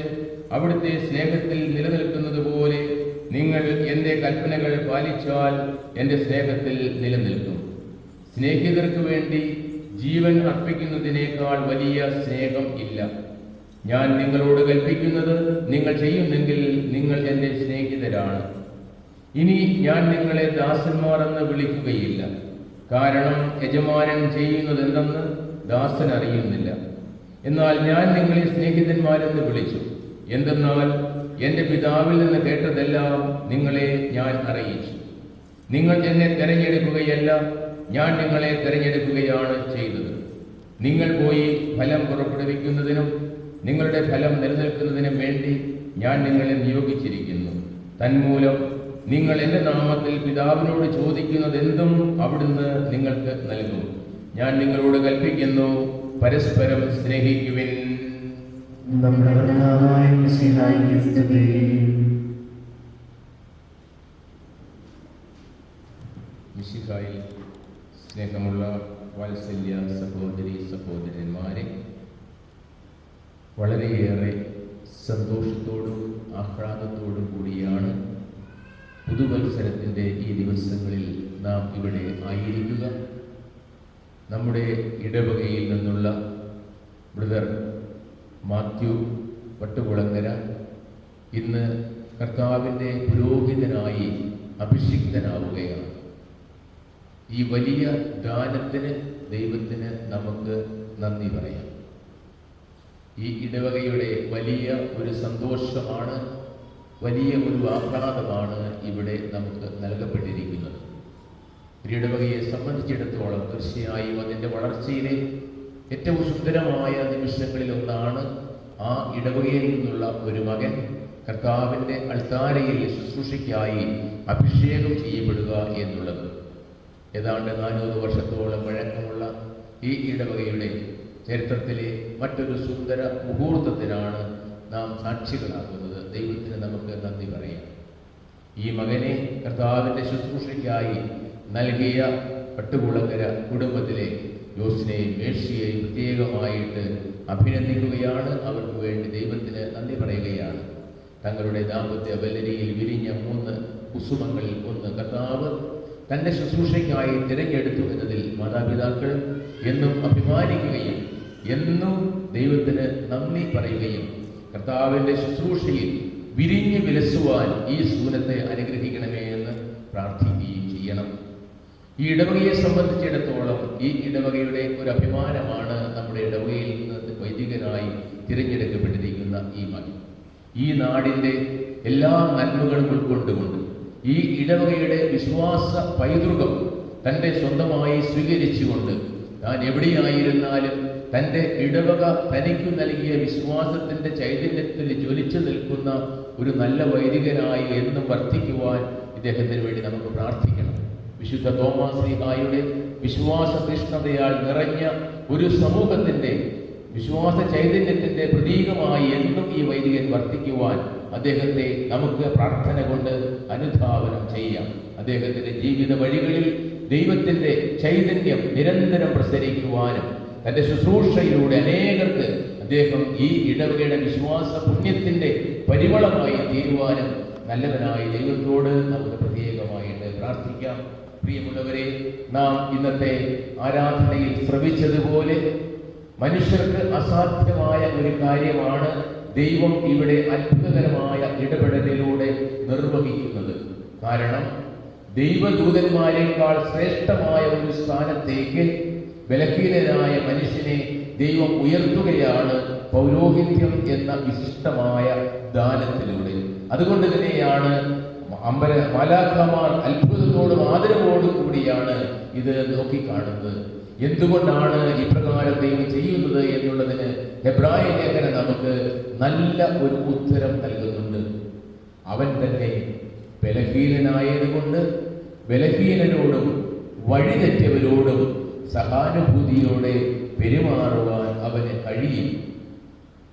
അവിടുത്തെ സ്നേഹത്തിൽ നിലനിൽക്കുന്നത് പോലെ നിങ്ങൾ എൻ്റെ കൽപ്പനകൾ പാലിച്ചാൽ എൻ്റെ സ്നേഹത്തിൽ നിലനിൽക്കും. സ്നേഹിതർക്ക് വേണ്ടി ജീവൻ അർപ്പിക്കുന്നതിനേക്കാൾ വലിയ സ്നേഹം ഇല്ല. ഞാൻ നിങ്ങളോട് കൽപ്പിക്കുന്നത് നിങ്ങൾ ചെയ്യുന്നെങ്കിൽ നിങ്ങൾ എൻ്റെ സ്നേഹിതരാണ്. ഇനി ഞാൻ നിങ്ങളെ ദാസന്മാർ എന്ന് വിളിക്കുകയില്ല, കാരണം യജമാനൻ ചെയ്യുന്നതെന്തെന്ന് ദാസൻ അറിയുന്നില്ല. എന്നാൽ ഞാൻ നിങ്ങളെ സ്നേഹിതന്മാരെന്ന് വിളിച്ചു. എന്തെന്നാൽ എൻ്റെ പിതാവിൽ നിന്ന് കേട്ടതെല്ലാം നിങ്ങളെ ഞാൻ അറിയിച്ചു. നിങ്ങൾ എന്നെ തെരഞ്ഞെടുക്കുകയല്ല, ഞാൻ നിങ്ങളെ തെരഞ്ഞെടുക്കുകയാണ് ചെയ്തത്. നിങ്ങൾ പോയി ഫലം പുറപ്പെടുവിക്കുന്നതിനും നിങ്ങളുടെ ഫലം നിലനിൽക്കുന്നതിനും വേണ്ടി ഞാൻ നിങ്ങളെ നിയോഗിച്ചിരിക്കുന്നു. തന്മൂലം നിങ്ങൾ എൻ്റെ നാമത്തിൽ പിതാവിനോട് ചോദിക്കുന്നതെന്തും അവിടുന്ന് നിങ്ങൾക്ക് നൽകും. ഞാൻ നിങ്ങളോട് കൽപ്പിക്കുന്നു, പരസ്പരം സ്നേഹിക്കുവിൻ. നമ്മുടെ കർത്താവായ മിശിഹായ്ക്ക് സ്തുതി. മിശിഹായിൽ സ്നേഹമുള്ള വാത്സല്യ സഹോദരി സഹോദരന്മാരെ, വളരെയേറെ സന്തോഷത്തോടും ആഹ്ലാദത്തോടും കൂടിയാണ് പുതുവത്സരത്തിൻ്റെ ഈ ദിവസങ്ങളിൽ നാം ഇവിടെ ആയിരിക്കുക. നമ്മുടെ ഇടവകയിൽ നിന്നുള്ള ബ്രദർ മാത്യു വട്ടുകുളങ്ങര ഇന്ന് കർത്താവിൻ്റെ പുരോഹിതനായി അഭിഷിക്തനാവുകയാണ്. ഈ വലിയ ദാനത്തിന് ദൈവത്തിന് നമുക്ക് നന്ദി പറയാം. ഈ ഇടവകയുടെ വലിയ ഒരു സന്തോഷമാണ്, വലിയ ഒരു ആഹ്ലാദമാണ് ഇവിടെ നമുക്ക് നൽകപ്പെട്ടിരിക്കുന്നത്. ഒരു ഇടവകയെ സംബന്ധിച്ചിടത്തോളം തീർച്ചയായും അതിൻ്റെ വളർച്ചയിലെ ഏറ്റവും സുന്ദരമായ നിമിഷങ്ങളിൽ ഒന്നാണ് ആ ഇടവകയിൽ നിന്നുള്ള ഒരു മകൻ കർത്താവിൻ്റെ അൾത്താരയിൽ ശുശ്രൂഷയ്ക്കായി അഭിഷേകം ചെയ്യപ്പെടുക എന്നുള്ളത്. ഏതാണ്ട് 400 വർഷത്തോളം പഴക്കമുള്ള ഈ ഇടവകയുടെ ചരിത്രത്തിലെ മറ്റൊരു സുന്ദര മുഹൂർത്തത്തിനാണ് നാം സാക്ഷികളാകുന്നത്. ദൈവത്തിന് നമുക്ക് നന്ദി പറയാം. ഈ മകനെ കർത്താവിൻ്റെ ശുശ്രൂഷയ്ക്കായി നൽകിയ പട്ടുകുളങ്ങര കുടുംബത്തിലെ ജോസിനെയും മേഴ്സിയെയും പ്രത്യേകമായിട്ട് അഭിനന്ദിക്കുകയാണ്. അവർക്ക് വേണ്ടി ദൈവത്തിന് നന്ദി പറയുകയാണ്. തങ്ങളുടെ ദാമ്പത്യ വല്ലരിയിൽ വിരിഞ്ഞ 3 കുസുമങ്ങളിൽ ഒന്ന് കർത്താവ് തൻ്റെ ശുശ്രൂഷയ്ക്കായി തിരഞ്ഞെടുത്തു എന്നതിൽ മാതാപിതാക്കൾ എന്നും അഭിമാനിക്കുകയും എന്നും ദൈവത്തിന് നന്ദി പറയുകയും കർത്താവിൻ്റെ ശുശ്രൂഷയിൽ വിരിഞ്ഞു വിലസുവാൻ ഈ സൂനത്തെ അനുഗ്രഹിക്കണമേ എന്ന് പ്രാർത്ഥിക്കുകയും ചെയ്യണം. ഈ ഇടവകയെ സംബന്ധിച്ചിടത്തോളം ഈ ഇടവകയുടെ ഒരു അഭിമാനമാണ് നമ്മുടെ ഇടവകയിൽ നിന്ന് വൈദികനായി തിരഞ്ഞെടുക്കപ്പെട്ടിരിക്കുന്ന ഈ മകൻ. ഈ നാടിൻ്റെ എല്ലാ നന്മകളും ഉൾക്കൊണ്ടുകൊണ്ട് ഈ ഇടവകയുടെ വിശ്വാസ പൈതൃകം തൻ്റെ സ്വന്തമായി സ്വീകരിച്ചുകൊണ്ട് താൻ എവിടെയായിരുന്നാലും തൻ്റെ ഇടവക തനിക്കു നൽകിയ വിശ്വാസത്തിൻ്റെ ചൈതന്യത്തിൽ ജ്വലിച്ചു നിൽക്കുന്ന ഒരു നല്ല വൈദികനായി എന്നും വർദ്ധിക്കുവാൻ ഇദ്ദേഹത്തിന് വേണ്ടി നമുക്ക് പ്രാർത്ഥിക്കണം. വിശുദ്ധ തോമാസ് ശ്ലീഹായുടെ വിശ്വാസ തീഷ്ണതയാൽ നിറഞ്ഞ ഒരു സമൂഹത്തിൻ്റെ വിശ്വാസ ചൈതന്യത്തിൻ്റെ പ്രതീകമായി എന്നും ഈ വൈദികൻ വർദ്ധിക്കുവാൻ അദ്ദേഹത്തെ നമുക്ക് പ്രാർത്ഥന കൊണ്ട് അനുധാവനം ചെയ്യാം. അദ്ദേഹത്തിൻ്റെ ജീവിത വഴികളിൽ ദൈവത്തിൻ്റെ ചൈതന്യം നിരന്തരം പ്രസരിക്കുവാനും തൻ്റെ ശുശ്രൂഷയിലൂടെ അനേകർക്ക് അദ്ദേഹം ഈ ഇടവകയുടെ വിശ്വാസ പുണ്യത്തിൻ്റെ പരിമളമായി തീരുവാനും നല്ലവനായ ദൈവത്തോട് നമുക്ക് പ്രത്യേകമായിട്ട് പ്രാർത്ഥിക്കാം. പ്രിയമുള്ളവരെ, നാം ഇന്നത്തെ ആരാധനയിൽ ശ്രവിച്ചതുപോലെ മനുഷ്യർക്ക് അസാധ്യമായ ഒരു കാര്യമാണ് ദൈവം ഇവിടെ അത്ഭുതകരമായ ഇടപെടലിലൂടെ നിർവഹിക്കുന്നത്. കാരണം ദൈവദൂതന്മാരെക്കാൾ ശ്രേഷ്ഠമായ ഒരു സ്ഥാനത്തേക്ക് ബലഹീനനായ മനുഷ്യനെ ദൈവം ഉയർത്തുകയാണ് പൗരോഹിത്യം എന്ന വിശിഷ്ടമായ ദാനത്തിലൂടെ. അതുകൊണ്ട് തന്നെയാണ് മാലാഖമാർ അത്ഭുതത്തോടും ആദരവോടും കൂടിയാണ് ഇത് നോക്കിക്കാണുന്നത്. എന്തുകൊണ്ടാണ് ഇപ്രകാരം ദൈവം ചെയ്യുന്നത് എന്നുള്ളതിന് ഹെബ്രായ ലേഖനം നമുക്ക് നല്ല ഒരു ഉത്തരം നൽകുന്നുണ്ട്. അവൻ തന്നെ ബലഹീനനായതുകൊണ്ട് ബലഹീനരോടും വഴിതെറ്റവരോടും സഹാനുഭൂതിയോടെ പെരുമാറുവാൻ അവന് കഴിയും.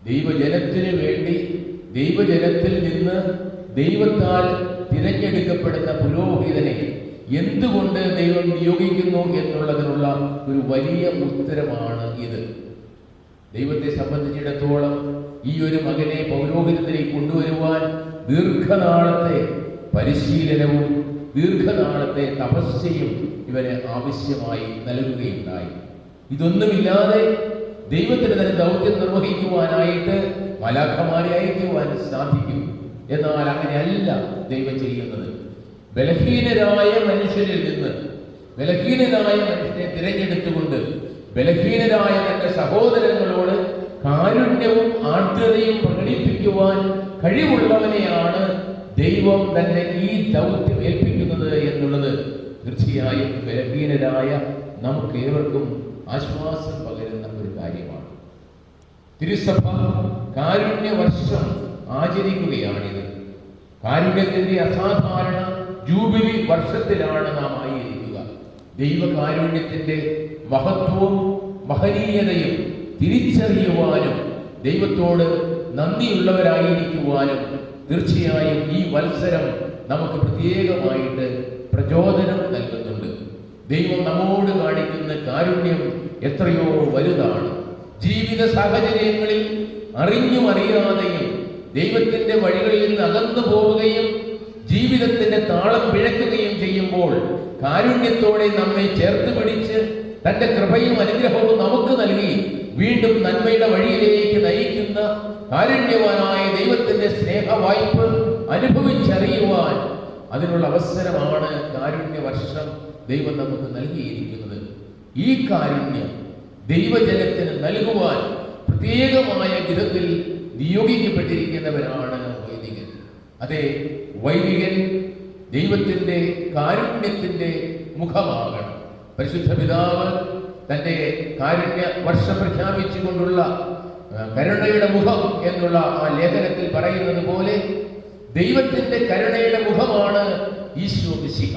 ദൈവജനത്തിനു വേണ്ടി ദൈവജനത്തിൽ നിന്ന് ദൈവത്താൽ തിരഞ്ഞെടുക്കപ്പെടുന്ന പുരോഹിതനെ എന്തുകൊണ്ട് ദൈവം നിയോഗിക്കുന്നു എന്നുള്ളതിനുള്ള ഒരു വലിയ ഉത്തരമാണ് ഇത്. ദൈവത്തെ സംബന്ധിച്ചിടത്തോളം ഈ ഒരു മകനെ പൗരോഹിതത്തിലേക്ക് കൊണ്ടുവരുവാൻ ദീർഘനാളത്തെ പരിശീലനവും ദീർഘനാളത്തെ തപസ്യയും ഇവന് ആവശ്യമായി നൽകുകയുണ്ടായി. ഇതൊന്നുമില്ലാതെ ദൈവത്തിന് തന്നെ ദൗത്യം നിർവഹിക്കുവാനായിട്ട് മാലാഖമാരെ അയക്കുവാൻ സാധിക്കും. എന്നാൽ അങ്ങനെയല്ല ദൈവം ചെയ്യുന്നത്. ബലഹീനരായ മനുഷ്യരിൽ നിന്ന് ബലഹീനരായ മനുഷ്യനെ തിരഞ്ഞെടുത്തുകൊണ്ട് ബലഹീനരായ തന്റെ സഹോദരങ്ങളോട് കാരുണ്യവും ആർദ്രതയും പ്രകടിപ്പിക്കുവാൻ കഴിവുള്ളവനെയാണ് ദൈവം തന്നെ ഈ ദൗത്യം ഏൽപ്പിക്കുന്നത് എന്നുള്ളത് തീർച്ചയായും ബലഹീനരായ നമുക്കേവർക്കും ആശ്വാസം പകരുന്ന ഒരു കാര്യമാണ്. തിരുസഭ കാരുണ്യ വർഷം ആചരിക്കുകയാണിത്. കാരുണ്യത്തിന്റെ അസാധാരണ ജൂബിലി വർഷത്തിലാണ് നാം ആയിരിക്കുക. ദൈവകാരുണ്യത്തിന്റെ മഹത്വവും മഹനീയതയും തിരിച്ചറിയുവാനും ദൈവത്തോട് നന്ദിയുള്ളവരായിരിക്കുവാനും തീർച്ചയായും ഈ മത്സരം നമുക്ക് പ്രത്യേകമായിട്ട് പ്രചോദനം നൽകുന്നുണ്ട്. ദൈവം നമ്മോട് കാണിക്കുന്ന കാരുണ്യം എത്രയോ വലുതാണ്. ജീവിത സാഹചര്യങ്ങളിൽ അറിഞ്ഞും അറിയാതെയും ദൈവത്തിന്റെ വഴികളിൽ നിന്ന് അകന്നു പോവുകയും ജീവിതത്തിന്റെ താളം പിഴക്കുകയും ചെയ്യുമ്പോൾ കാരുണ്യത്തോടെ നമ്മെ ചേർത്ത് പിടിച്ച് തന്റെ കൃപയും അനുഗ്രഹവും നമുക്ക് നൽകി വീണ്ടും നന്മയുടെ വഴിയിലേക്ക് നയിക്കുന്ന കാരുണ്യവാനായ ദൈവത്തിന്റെ സ്നേഹവായ്പ അനുഭവിച്ചറിയുവാൻ അതിനുള്ള അവസരമാണ് കാരുണ്യ വർഷം ദൈവം നമുക്ക് നൽകിയിരിക്കുന്നത്. ഈ കാരുണ്യം ദൈവജനത്തിന് നൽകുവാൻ പ്രത്യേകമായ വിധത്തിൽ നിയോഗിക്കപ്പെട്ടിരിക്കുന്നവരാണ് വൈദികൻ. അതെ, വൈദികൻ ദൈവത്തിന്റെ കാരുണ്യത്തിന്റെ മുഖമാകണം. പരിശുദ്ധ പിതാവ് തന്റെ കാരുണ്യ വർഷം പ്രഖ്യാപിച്ചുകൊണ്ടുള്ള കരുണയുടെ മുഖം എന്നുള്ള ആ ലേഖനത്തിൽ പറയുന്നത് പോലെ ദൈവത്തിന്റെ കരുണയുടെ മുഖമാണ് ഈശോ മിശിഹ.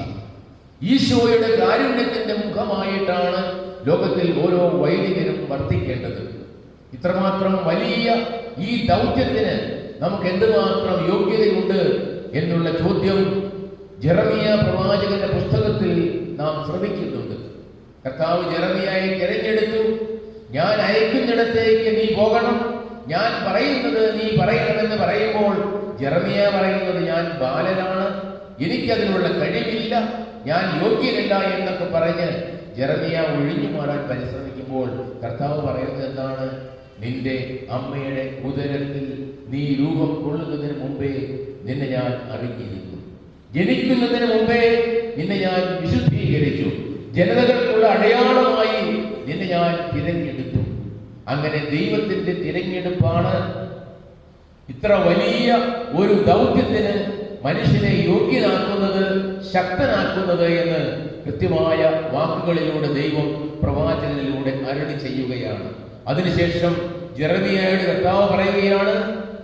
ഈശോയുടെ കാരുണ്യത്തിന്റെ മുഖമായിട്ടാണ് ലോകത്തിൽ ഓരോ വൈദികനും വർത്തിക്കേണ്ടത്. ഇത്രമാത്രം വലിയ ഈ ദൗത്യത്തിന് നമുക്ക് എന്തുമാത്രം യോഗ്യതയുണ്ട് എന്നുള്ള ചോദ്യം ജെറമിയ പ്രവാചകന്റെ പുസ്തകത്തിൽ നാം ശ്രമിക്കുന്നുണ്ട്. കർത്താവ് ജെറമിയായെ തിരഞ്ഞെടുത്തു. ഞാൻ അയക്കുന്നിടത്തേക്ക് നീ പോകണം, ഞാൻ പറയുന്നത് നീ പറയണമെന്ന് പറയുമ്പോൾ ജെറമിയ പറയുന്നത് ഞാൻ ബാലനാണ്, എനിക്കതിനുള്ള കഴിവില്ല, ഞാൻ യോഗ്യനല്ല എന്നൊക്കെ പറഞ്ഞ് ജെറമിയ ഒഴിഞ്ഞു മാറാൻ പരിശ്രമിക്കുമ്പോൾ ആയിരിക്കുമ്പോൾ കർത്താവ് പറയുന്നത് എന്താണ്? നിന്റെ അമ്മയുടെ ഉദരത്തിൽ നീ രൂപം കൊള്ളുന്നതിന് മുമ്പേ നിന്നെ ഞാൻ അറിഞ്ഞിരുന്നു, ജനിക്കുന്നതിന് മുമ്പേ നിന്നെ ഞാൻ വിശുദ്ധീകരിച്ചു, ജനതകൾക്കുള്ള അടയാളമായി നിന്നെ ഞാൻ തിരഞ്ഞെടുത്തു. അങ്ങനെ ദൈവത്തിന്റെ തിരഞ്ഞെടുപ്പാണ് ഇത്ര വലിയ ഒരു ദൗത്യത്തിന് മനുഷ്യനെ യോഗ്യനാക്കുന്നത്, ശക്തനാക്കുന്നത് എന്ന് കൃത്യമായ വാക്കുകളിലൂടെ ദൈവം പ്രവാചകനിലൂടെ അരുളി ചെയ്യുകയാണ്. അതിനുശേഷം ജെറമിയായോട് കർത്താവ് പറയുകയാണ്,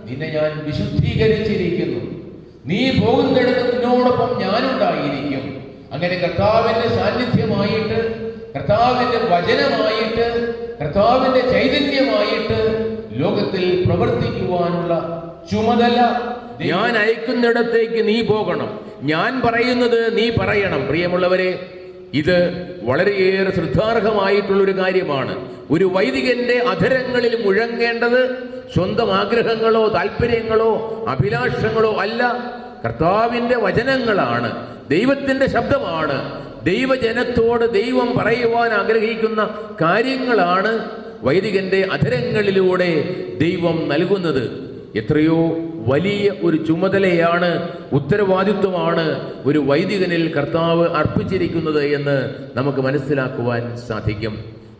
നിന്നെ ഞാൻ വിശുദ്ധീകരിച്ചിരിക്കുന്നു, നീ പോകുന്നിടത്ത് നിന്നോടൊപ്പം ഞാനുണ്ടായിരിക്കും. അങ്ങനെ കർത്താവിന്റെ സാന്നിധ്യമായിട്ട്, കർത്താവിന്റെ വചനമായിട്ട്, കർത്താവിന്റെ ചൈതന്യമായിട്ട് ലോകത്തിൽ പ്രവർത്തിക്കുവാനുള്ള ചുമതല, ഞാൻ അയക്കുന്നിടത്തേക്ക് നീ പോകണം, ഞാൻ പറയുന്നത് നീ പറയണം. പ്രിയമുള്ളവരെ, ഇത് വളരെയേറെ ശ്രദ്ധാർഹമായിട്ടുള്ളൊരു കാര്യമാണ്. ഒരു വൈദികന്റെ അധരങ്ങളിൽ മുഴങ്ങേണ്ടത് സ്വന്തം ആഗ്രഹങ്ങളോ താല്പര്യങ്ങളോ അഭിലാഷങ്ങളോ അല്ല, കർത്താവിന്റെ വചനങ്ങളാണ്, ദൈവത്തിന്റെ ശബ്ദമാണ്. ദൈവജനത്തോട് ദൈവം പറയുവാൻ ആഗ്രഹിക്കുന്ന കാര്യങ്ങളാണ് വൈദികന്റെ അധരങ്ങളിലൂടെ ദൈവം നൽകുന്നത്. എത്രയോ വലിയ ഒരു ചുമതലയാണ്, ഉത്തരവാദിത്വമാണ് ഒരു വൈദികനിൽ കർത്താവ് അർപ്പിച്ചിരിക്കുന്നത് എന്ന് നമുക്ക് മനസ്സിലാക്കുവാൻ സാധിക്കും.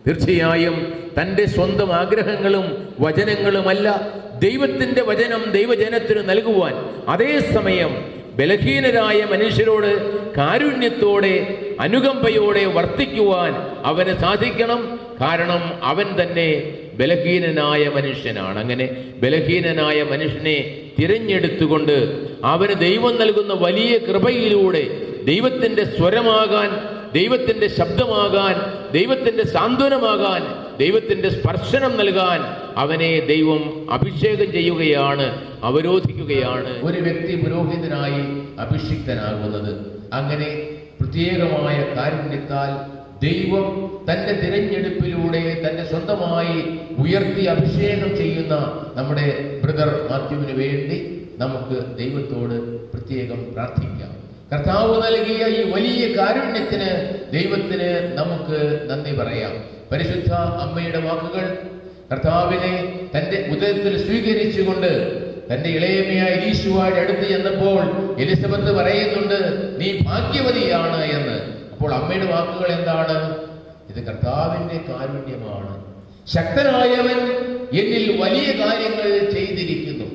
തീർച്ചയായും തൻ്റെ സ്വന്തം ആഗ്രഹങ്ങളും വചനങ്ങളുമല്ല ദൈവത്തിൻ്റെ വചനം ദൈവജനത്തിന് നൽകുവാൻ, അതേസമയം ബലഹീനരായ മനുഷ്യരോട് കാരുണ്യത്തോടെ അനുകമ്പയോടെ വർത്തിക്കുവാൻ അവന് സാധിക്കണം. കാരണം അവൻ തന്നെ ബലഹീനനായ മനുഷ്യനാണ്. അങ്ങനെ ബലഹീനനായ മനുഷ്യനെ തിരഞ്ഞെടുത്തുകൊണ്ട് അവന് ദൈവം നൽകുന്ന വലിയ കൃപയിലൂടെ ദൈവത്തിൻ്റെ സ്വരമാകാൻ, ദൈവത്തിൻ്റെ ശബ്ദമാകാൻ, ദൈവത്തിൻ്റെ സാന്ത്വനമാകാൻ, ദൈവത്തിൻ്റെ സ്പർശനം നൽകാൻ അവനെ ദൈവം അഭിഷേകം ചെയ്യുകയാണ്, അവരോധിക്കുകയാണ് ഒരു വ്യക്തി പുരോഹിതനായി അഭിഷിക്തനാകുന്നത്. അങ്ങനെ പ്രത്യേകമായ കാരുണ്യത്താൽ ദൈവം തൻ്റെ തിരഞ്ഞെടുപ്പിലൂടെ തന്നെ സ്വന്തമായി ഉയർത്തി അഭിഷേകം ചെയ്യുന്ന നമ്മുടെ ബ്രദർ മാത്യുവിന് വേണ്ടി നമുക്ക് ദൈവത്തോട് പ്രത്യേകം പ്രാർത്ഥിക്കാം. കർത്താവ് നൽകിയ ഈ വലിയ കാരുണ്യത്തിന് ദൈവത്തിന് നമുക്ക് നന്ദി പറയാം. പരിശുദ്ധ അമ്മയുടെ വാക്കുകൾ കർത്താവിനെ തൻ്റെ ഉദരത്തിൽ സ്വീകരിച്ചുകൊണ്ട് തൻ്റെ ഇളയമയായ ഈശോയുടെ അടുത്ത് ചെന്നപ്പോൾ എലിസബത്ത് പറയുന്നുണ്ട്, നീ ഭാഗ്യവതിയാണ് എന്ന്. അപ്പോൾ അമ്മയുടെ വാക്കുകൾ എന്താണ്? ഇത് കർത്താവിൻ്റെ കാരുണ്യമാണ്. ശക്തനായവൻ എന്നിൽ വലിയ കാര്യങ്ങൾ ചെയ്തിരിക്കുന്നു,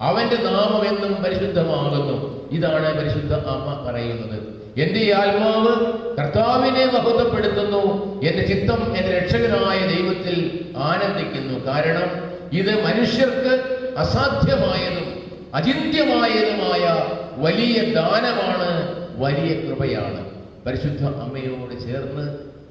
അവന്റെ നാമം എന്നും പരിശുദ്ധമാകുന്നു. ഇതാണ് പരിശുദ്ധ അമ്മ പറയുന്നത്. എന്റെ ആത്മാവ് കർത്താവിനെ മഹത്വപ്പെടുത്തുന്നു, എന്റെ ചിത്തം എന്റെ രക്ഷകനായ ദൈവത്തിൽ ആനന്ദിക്കുന്നു. കാരണം ഇത് മനുഷ്യർക്ക് അസാധ്യമായതും അചിന്ത്യമായതുമായ വലിയ ദാനമാണ്, വലിയ കൃപയാണ്. പരിശുദ്ധ അമ്മയോട് ചേർന്ന്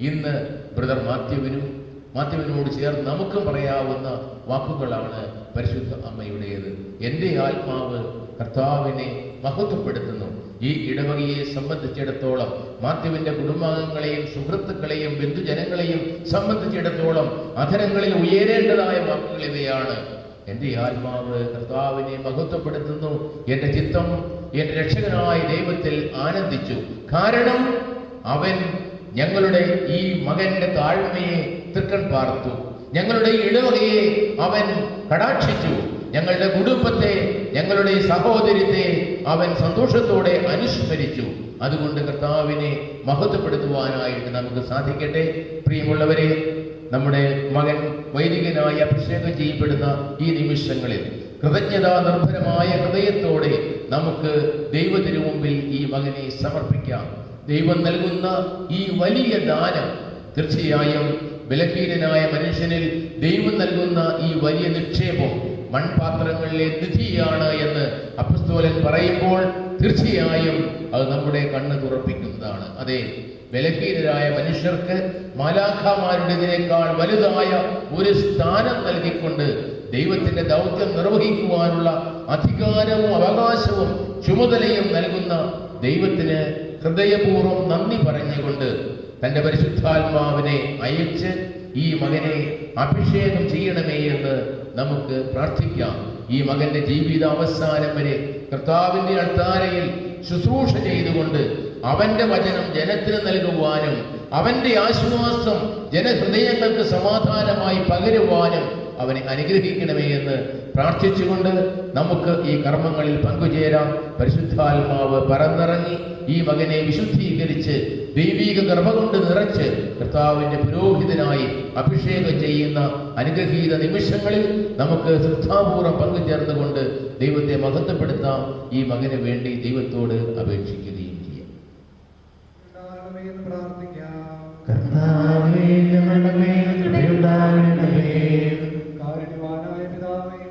ഇന്ന് ബ്രദർ മാത്യുവിനോട് ചേർന്ന് നമുക്കും പറയാവുന്ന വാക്കുകളാണ് പരിശുദ്ധ അമ്മയുടേത്. എൻ്റെ ആത്മാവ് കർത്താവിനെ മഹത്വപ്പെടുത്തുന്നു. ഈ ഇടവകയെ സംബന്ധിച്ചിടത്തോളം, മാത്യുവിൻ്റെ കുടുംബാംഗങ്ങളെയും സുഹൃത്തുക്കളെയും ബന്ധുജനങ്ങളെയും സംബന്ധിച്ചിടത്തോളം അധരങ്ങളിൽ ഉയരേണ്ടതായ വാക്കുകൾ ഇവയാണ്. എൻ്റെ ആത്മാവ് കർത്താവിനെ മഹത്വപ്പെടുത്തുന്നു, എൻ്റെ ചിത്തം എൻ്റെ രക്ഷകനായ ദൈവത്തിൽ ആനന്ദിച്ചു. കാരണം അവൻ ഞങ്ങളുടെ ഈ മകന്റെ താഴ്മയെ തൃക്കൺ പാർത്തു, ഞങ്ങളുടെ ഇടവകയെ അവൻ കടാക്ഷിച്ചു, ഞങ്ങളുടെ കുടുംബത്തെ, ഞങ്ങളുടെ സഹോദര്യത്തെ അവൻ സന്തോഷത്തോടെ അനുസ്മരിച്ചു. അതുകൊണ്ട് കർത്താവിനെ മഹത്വപ്പെടുത്തുവാനായിട്ട് നമുക്ക് സാധിക്കട്ടെ. പ്രിയമുള്ളവരെ, നമ്മുടെ മകൻ വൈദികനായി അഭിഷേകം ചെയ്യപ്പെടുന്ന ഈ നിമിഷങ്ങളിൽ കൃതജ്ഞതാ നിർഭരമായ ഹൃദയത്തോടെ നമുക്ക് ദൈവത്തിനു മുമ്പിൽ ഈ മകനെ സമർപ്പിക്കാം. ദൈവം നൽകുന്ന ഈ വലിയ ദാനം തീർച്ചയായും ബലഹീനനായ മനുഷ്യനിൽ ദൈവം നൽകുന്ന ഈ വലിയ നിക്ഷേപം മൺപാത്രങ്ങളിലെ നിധിയാണ് എന്ന് അപ്പസ്തോലൻ പറയുമ്പോൾ തീർച്ചയായും അത് നമ്മുടെ കണ്ണ് തുറപ്പിക്കുന്നതാണ്. അതെ, ബലഹീനരായ മനുഷ്യർക്ക് മാലാഖമാരുടേതിനേക്കാൾ വലുതായ ഒരു സ്ഥാനം നൽകിക്കൊണ്ട് ദൈവത്തിന്റെ ദൗത്യം നിർവഹിക്കുവാനുള്ള അധികാരവും അവകാശവും ചുമതലയും നൽകുന്ന ദൈവത്തിന് ഹൃദയപൂർവ്വം നന്ദി പറഞ്ഞുകൊണ്ട് തൻ്റെ പരിശുദ്ധാത്മാവിനെ അയച്ച് ഈ മകനെ അഭിഷേകം ചെയ്യണമേ എന്ന് നമുക്ക് പ്രാർത്ഥിക്കാം. ഈ മകന്റെ ജീവിത അവസാനം വരെ കർത്താവിൻ്റെ അൾത്താരയിൽ ശുശ്രൂഷ ചെയ്തുകൊണ്ട് അവന്റെ വചനം ജനത്തിന് നൽകുവാനും അവന്റെ ആശ്വാസം ജനഹൃദയങ്ങൾക്ക് സമാധാനമായി പകരുവാനും അവനെ അനുഗ്രഹിക്കണമേ എന്ന് പ്രാർത്ഥിച്ചുകൊണ്ട് നമുക്ക് ഈ കർമ്മങ്ങളിൽ പങ്കുചേരാം. പരിശുദ്ധാത്മാവ് പറന്നിറങ്ങി ഈ മകനെ വിശുദ്ധീകരിച്ച് ദൈവീക കൃപ കൊണ്ട് നിറച്ച് കർത്താവിന്റെ പുരോഹിതനായി അഭിഷേകം ചെയ്യുന്ന അനുഗ്രഹീത നിമിഷങ്ങളിൽ നമുക്ക് ശ്രദ്ധാപൂർവ്വം പങ്കുചേർന്നുകൊണ്ട് ദൈവത്തെ മഹത്വപ്പെടുത്താം. ഈ മകന് വേണ്ടി ദൈവത്തോട് അപേക്ഷിക്കുകയും ചെയ്യാം. കർത്താവേ, ഞങ്ങളുടെ മേൽ കൃപയുണ്ടാകണമേ. കാരുണ്യവാനായ പിതാവേ,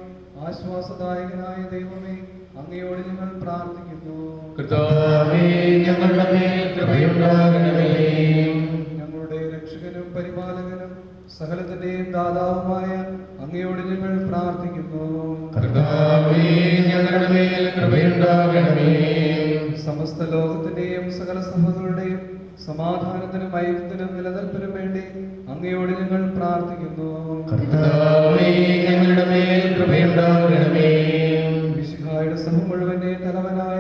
ആശ്വാസദായകനായ ദൈവമേ, അങ്ങയോട് ഞങ്ങൾ പ്രാർത്ഥിക്കുന്നു. കർത്താവേ, ഞങ്ങളുടെ മേൽ കൃപയുണ്ടാകണമേ. ഞങ്ങളുടെ രക്ഷകനും പരിപാലകനും സകലത്തിന്റെയും ദാതാവുമായ അങ്ങയോട് ഞങ്ങൾ പ്രാർത്ഥിക്കുന്നു. കർത്താവേ, ഞങ്ങളുടെ മേൽ കൃപയുണ്ടാകണമേ. സമസ്ത ലോകത്തിന്റെയും സകല സഭകളുടെയും സമാധാനത്തിനും ഐക്യത്തിനും നിലനിൽപ്പിനും വേണ്ടി അങ്ങയോട് ഞങ്ങൾ പ്രാർത്ഥിക്കുന്നു. കർത്താവേ, ഞങ്ങളുടെ മേൽ കൃപയുണ്ടാകണമേ. മിശിഹായുടെ സഭ മുഴുവന്റെ തലവനായ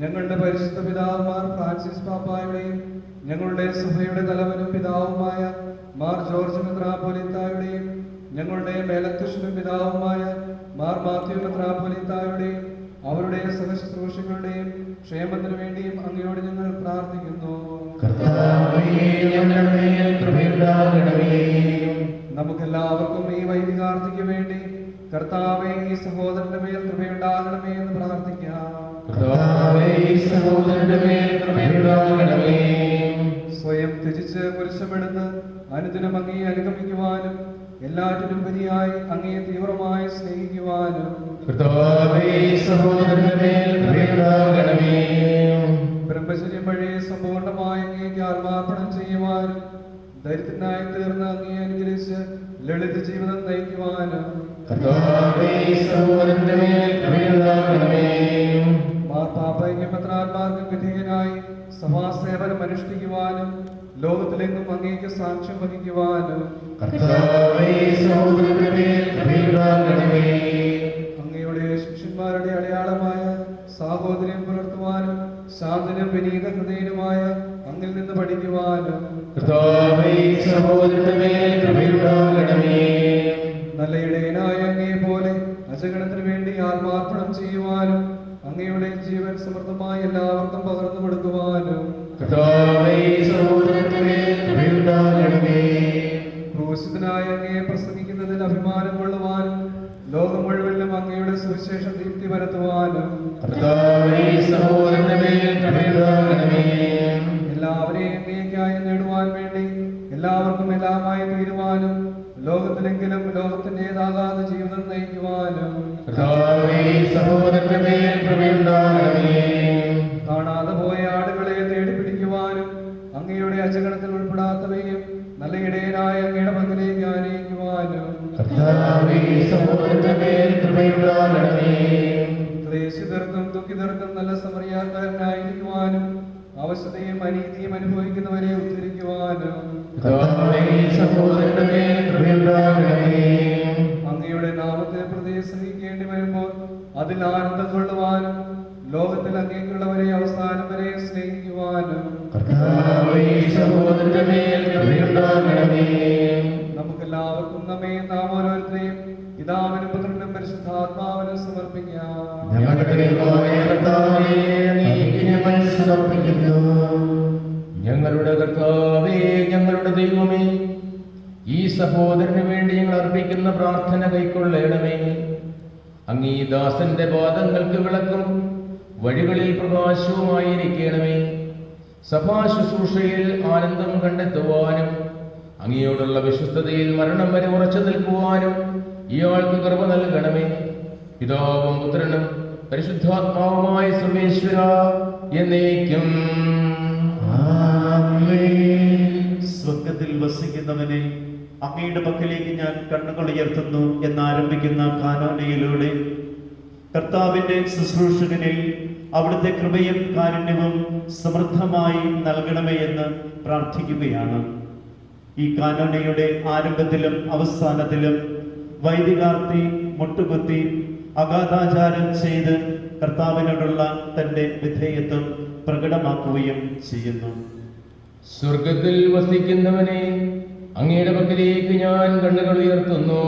ഞങ്ങളുടെ പരിശുദ്ധ പിതാവുമാർ ഫ്രാൻസിസ് പാപ്പായുടെയും ഞങ്ങളുടെ സഭയുടെ തലവനും പിതാവുമായ മാർ ജോർജ് മെത്രാപ്പൊലീത്തായുടെയും ഞങ്ങളുടെ മേലധ്യക്ഷനും പിതാവുമായ മാർ മാത്യു മെത്രാപ്പൊലീത്തായുടെയും അവരുടെ സഹശുശ്രൂഷകളുടെയും ക്ഷേമത്തിനു വേണ്ടിയും അങ്ങയോട് ഞങ്ങൾ പ്രാർത്ഥിക്കുന്നു. കർത്താവേ, ഞങ്ങളുടെ മേൽ കൃപയുണ്ടാകണമേ. നമുക്കെല്ലാവർക്കും ഈ വൈദികാർത്ഥിക്ക് വേണ്ടി കർത്താവേ, ഈ സഹോദരന്റെ മേൽ കൃപയുണ്ടാകണമേ എന്ന് പ്രാർത്ഥിക്കാം. കർത്താവേ, ഈ സഹോദരന്റെ മേൽ കൃപയുണ്ടാകണമേ. സ്വയം ത്യജിച്ച് കുരിശമെടുത്ത് അനുദിനം അങ്ങേ അനുഗമിക്കുവാനും എല്ലാറ്റിനും ഉപരിയായി അങ്ങേ തീവ്രമായി സ്നേഹിക്കുവാനും കർത്താവേ, ഈ സഹോദരന്റെ മേൽ കൃപയുണ്ടാകണമേ. ബ്രഹ്മചര്യം വഴി സമ്പൂർണമായി അങ്ങേക്ക് ആത്മാർപ്പണം ചെയ്യുവാനും ദരിദ്രനായി തീർന്ന് അങ്ങേ അനുഗ്രഹിച്ച് ലളിത ജീവിതം നയിക്കുവാനും കർത്താവേ, ഈ സഹോദരന്റെ മേൽ കൃപയുണ്ടാകണമേ. മാർപ്പാപ്പയ്ക്കും പത്രാന്മാർക്കും വിധേയനായി സഭാസേവനം അനുഷ്ഠിക്കുവാനും ലോകത്തിലെങ്ങും അങ്ങേക്ക് സാക്ഷ്യം വഹിക്കുവാനും കർത്താവേ, ഈ സഹോദരന്റെ മേൽ കൃപയുണ്ടാകണമേ. അങ്ങയുടെ ശിഷ്യന്മാരുടെ അടയാളമായ സാഹോദര്യം പുലർത്തുവാനും ശാന്തനും വിനീത ഹൃദയനുമായ അങ്ങിൽ നിന്ന് പഠിക്കുവാനും കർത്താവേ, ഈ സഹോദരന്റെ മേൽ കൃപയുണ്ടാകണമേ. നല്ല ഇടയനായ അങ്ങേ പോലെ അജഗണത്തിന് വേണ്ടി ആത്മാർപ്പണം ചെയ്യുവാനും അങ്ങയുടെ ജീവൻ സമൃദ്ധമായി എല്ലാവർക്കും പകർന്നു കൊടുക്കുവാനും കർത്താവേ, ഈ സഹോദരന്റെ മേൽ കൃപയുണ്ടാകണമേ. ക്രൂശിതനായ അങ്ങയെ പ്രസംഗിക്കുന്നതിൽ അഭിമാനം കൊള്ളുവാനും ലോകം മുഴുവനും അങ്ങയുടെ സുവിശേഷ ദീപ്തി പരത്തുവാനും കർത്താവേ, ഈ സഹോദരന്റെ മേൽ കൃപയുണ്ടാകണമേ. എല്ലാവരെയും അങ്ങേക്കായി നേടുവാൻ വേണ്ടി എല്ലാവർക്കും എല്ലാമായി തീരുവാനും ലോകത്തിലെങ്കിലും ലോകത്തിൻ്റെതാകാത്ത ജീവിതം നയിക്കുവാനും കർത്താവേ, ഈ സഹോദരന്റെ മേൽ കൃപയുണ്ടാകണമേ. കാണാതെ പോയ ആടുകളെ തേടിപ്പിടിക്കുവാനും അങ്ങയുടെ അജഗണത്തിൽ ഉൾപ്പെടാത്തവയും നല്ല ഇടയനായ അങ്ങയുടെ പക്കലേക്ക് ആനയിക്കുവാനും കർത്താവേ, ഈ സഹോദരന്റെ മേൽ കൃപയുണ്ടാകണമേ. ക്ലേശിതർക്കും ദുഃഖിതർക്കും നല്ല സമറിയാക്കാരനായിരിക്കുവാനും അവശതയും അനീതിയും അനുഭവിക്കുന്നവരെ ഉദ്ധരിക്കുവാനും കർത്താവേ, ഈ സഹോദരന്റെ മേൽ കൃപയുണ്ടാകണമേ. അങ്ങയുടെ നാമത്തെ പ്രതി സഹിക്കേണ്ടി വരുമ്പോൾ അതിൽ ആനന്ദം കൊള്ളുവാനും ലോകത്തിൽ അങ്ങേക്കുള്ളവരെ അവസാനം വരെ സ്നേഹിക്കുവാനും കർത്താവേ, ഈ സഹോദരന്റെ മേൽ കൃപയുണ്ടാകണമേ. നമുക്കെല്ലാവർക്കും നമ്മെ നാം ഓരോരുത്തരെയും പിതാവിനും പുത്രനും പരിശുദ്ധാത്മാവിനും സമർപ്പിക്കാം. ഞങ്ങളുടെ ദൈവമായ കർത്താവേ, അങ്ങേക്ക് ഞങ്ങൾ സമർപ്പിക്കുന്നു. ഞങ്ങളുടെ കർത്താവേ, ഞങ്ങളുടെ ദൈവമേ, ഈ സഹോദരന് വേണ്ടി ഞങ്ങൾ അർപ്പിക്കുന്ന പ്രാർത്ഥന കൈക്കൊള്ളണമേ. അങ്ങീ ദാസന്റെ പാദങ്ങൾക്ക് വിളക്കും വഴികളിൽ പ്രകാശവുമായിരിക്കണമേ. സഭാ ശുശ്രൂഷയിൽ ആനന്ദം കണ്ടെത്തുവാനും അങ്ങയോടുള്ള വിശ്വസ്തതയിൽ മരണം വരെ ഉറച്ചു നിൽക്കുവാനും ഇയാൾക്ക് കൃപ നൽകണമേ. പിതാവും പുത്രനും പരിശുദ്ധാത്മാവുമായ സർവേശ്വര എന്നേക്കും സ്വർഗത്തിൽ വസിക്കുന്നവനെ അങ്ങയുടെ പക്കലേക്ക് ഞാൻ കണ്ണുകൾ ഉയർത്തുന്നു എന്നാരംഭിക്കുന്ന കാനോനയിലൂടെ കർത്താവിന്റെ ശുശ്രൂഷകനിൽ അവിടുത്തെ കൃപയും കാരുണ്യവും സമൃദ്ധമായി നൽകണമേ എന്ന് പ്രാർത്ഥിക്കുകയാണ്. ഈ കാനോനയുടെ ആരംഭത്തിലും അവസാനത്തിലും വൈദികാർത്ഥി മുട്ടുകുത്തി അഗാധാചാരം ചെയ്ത് കർത്താവിനോടുള്ള തൻ്റെ വിധേയത്വം പ്രകടമാക്കുകയും ചെയ്യുന്നു. സ്വർഗത്തിൽ വസിക്കുന്നവനെ അങ്ങയുടെ പക്കലേക്ക് ഞാൻ കണ്ണുകൾ ഉയർത്തുന്നു.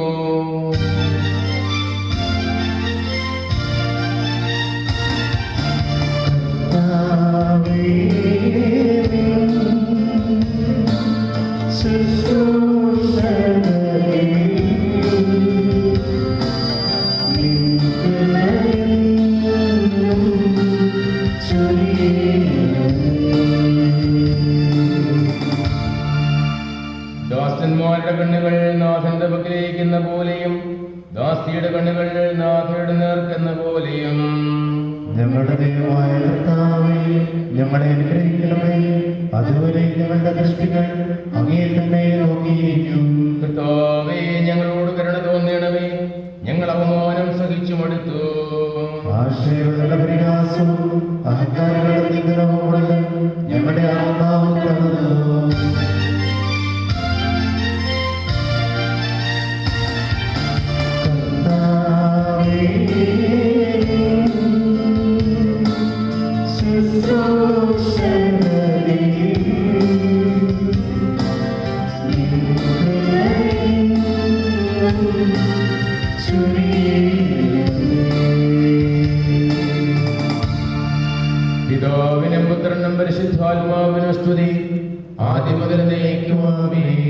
ദാസന്മാരുടെ കണ്ണുകൾ നാഥന്റെ പക്കലേക്ക് എന്ന പോലെയും ദാസിയുടെ കണ്ണുകൾ നാഥയുടെ നേർക്കെന്ന പോലെയും. ഞങ്ങളുടെ ദൈവമായ കർത്താവേ, ഞങ്ങളെ അനുഗ്രഹിക്കണമേ. അതുവരെ ഞങ്ങളുടെ ദൃഷ്ടികൾ അങ്ങേ തന്നെ നോക്കിയിരിക്കും. കർത്താവേ, ഞങ്ങളോട് കരുണ തോന്നണമേ. ഞങ്ങൾ അവമാനം സഹിച്ചു മടുത്തു. ആശ്രയങ്ങളുടെ പരിഹാസവും അഹങ്കാരികളുടെ നിഗ്രഹവും ഞങ്ങളുടെ ആത്മാവ് തകർന്നു. പിതാവിനും പുത്രനും പരിശുദ്ധാത്മാവിനും സ്തുതി, ആദ്യം മുതൽ എന്നേക്കും ആമേൻ.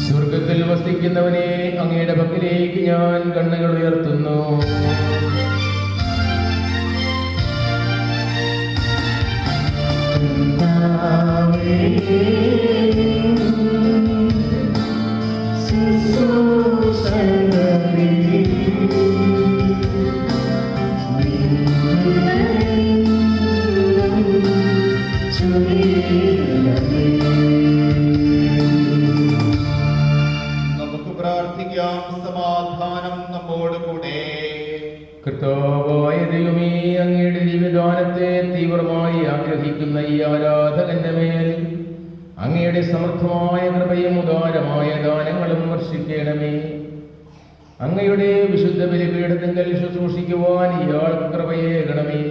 സ്വർഗത്തിൽ വസിക്കുന്നവനെ അങ്ങയുടെ പക്കലേക്ക് ഞാൻ കണ്ണുകൾ ഉയർത്തുന്നു. നമുക്ക് പ്രാർത്ഥിക്കാം. സമാധാനം നമ്മോട് കൂടെ. കർത്താവായ ദൈവമേ, അങ്ങയുടെ ദിവ്യദാനത്തെ തീവ്രമായി ആഗ്രഹിക്കുന്ന ഈ ആരാധകന്റെ മേൽ അങ്ങയുടെ സമർത്ഥമായ കൃപയും ഉദാരമായ ദാനങ്ങളും വർഷിക്കണമേ. അങ്ങയുടെ വിശുദ്ധ ബലിപീഠത്തിങ്കൽ ശുശ്രൂഷിക്കുവാൻ ഇയാൾക്ക് കൃപയേകണമേ.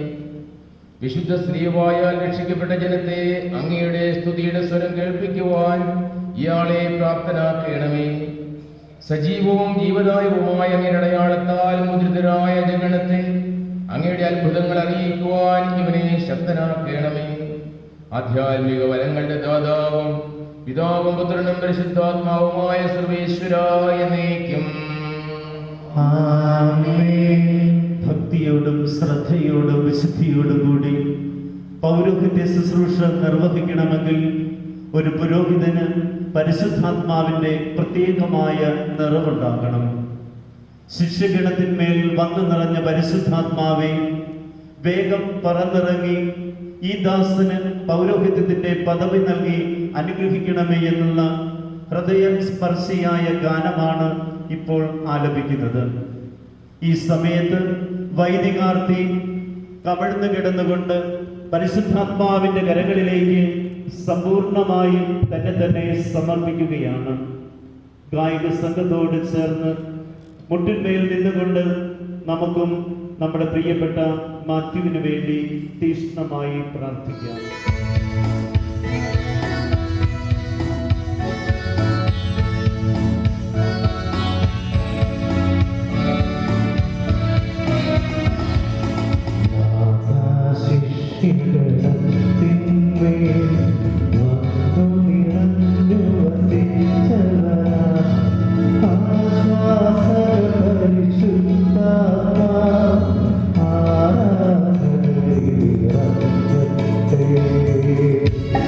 വിശുദ്ധ സ്ത്രീവായാൽ രക്ഷിക്കപ്പെട്ട ജനത്തെ അങ്ങയുടെ സ്തുതിയുടെ സ്വരം കേൾപ്പിക്കുവാൻ ഇയാളെ പ്രാപ്തനാക്കണമേ. സജീവവും ജീവദായകവുമായ അങ്ങയുടെ അടയാളത്താൽ മുദ്രിതരായ ജഗണത്തെ അങ്ങയുടെ അത്ഭുതങ്ങൾ അറിയിക്കുവാൻ ഇവനെ ശക്തനാക്കണമേ. ആധ്യാത്മിക വരങ്ങളുടെ ദാതാവും പിതാവും പുത്രനും പരിശുദ്ധാത്മാവുമായ സർവേശ്വരായ എന്നേക്കും. ഭക്തിയോടും ശ്രദ്ധയോടും വിശുദ്ധിയോടും കൂടി പൗരോഹിത്യ ശുശ്രൂഷ നിർവഹിക്കണമെങ്കിൽ ഒരു പുരോഹിതന് പരിശുദ്ധാത്മാവിന്റെ പ്രത്യേകമായ നിറവുണ്ടാകണം. ശിഷ്യഗണത്തിന്മേൽ വന്നു നിറഞ്ഞ പരിശുദ്ധാത്മാവെ, വേഗം പറന്നിറങ്ങി ഈ ദാസന് പൗരോഹിത്യത്തിന്റെ പദവി നൽകി അനുഗ്രഹിക്കണമേ എന്നുള്ള ഹൃദയസ്പർശിയായ ഗാനമാണ് ഇപ്പോൾ ആലപിക്കുന്നത്. ഈ സമയത്ത് വൈദികാർത്തി കമിഴ്ന്നു കിടന്നുകൊണ്ട് പരിശുദ്ധാത്മാവിന്റെ കരങ്ങളിലേക്ക് സമ്പൂർണമായി തന്നെ സമർപ്പിക്കുകയാണ്. ഗായിക സംഘത്തോട് ചേർന്ന് മുട്ടിന്മേൽ നിന്നുകൊണ്ട് നമുക്കും നമ്മുടെ പ്രിയപ്പെട്ട മാത്യുവിന് വേണ്ടി തീക്ഷ്ണമായി പ്രാർത്ഥിക്കാം. ആരാധന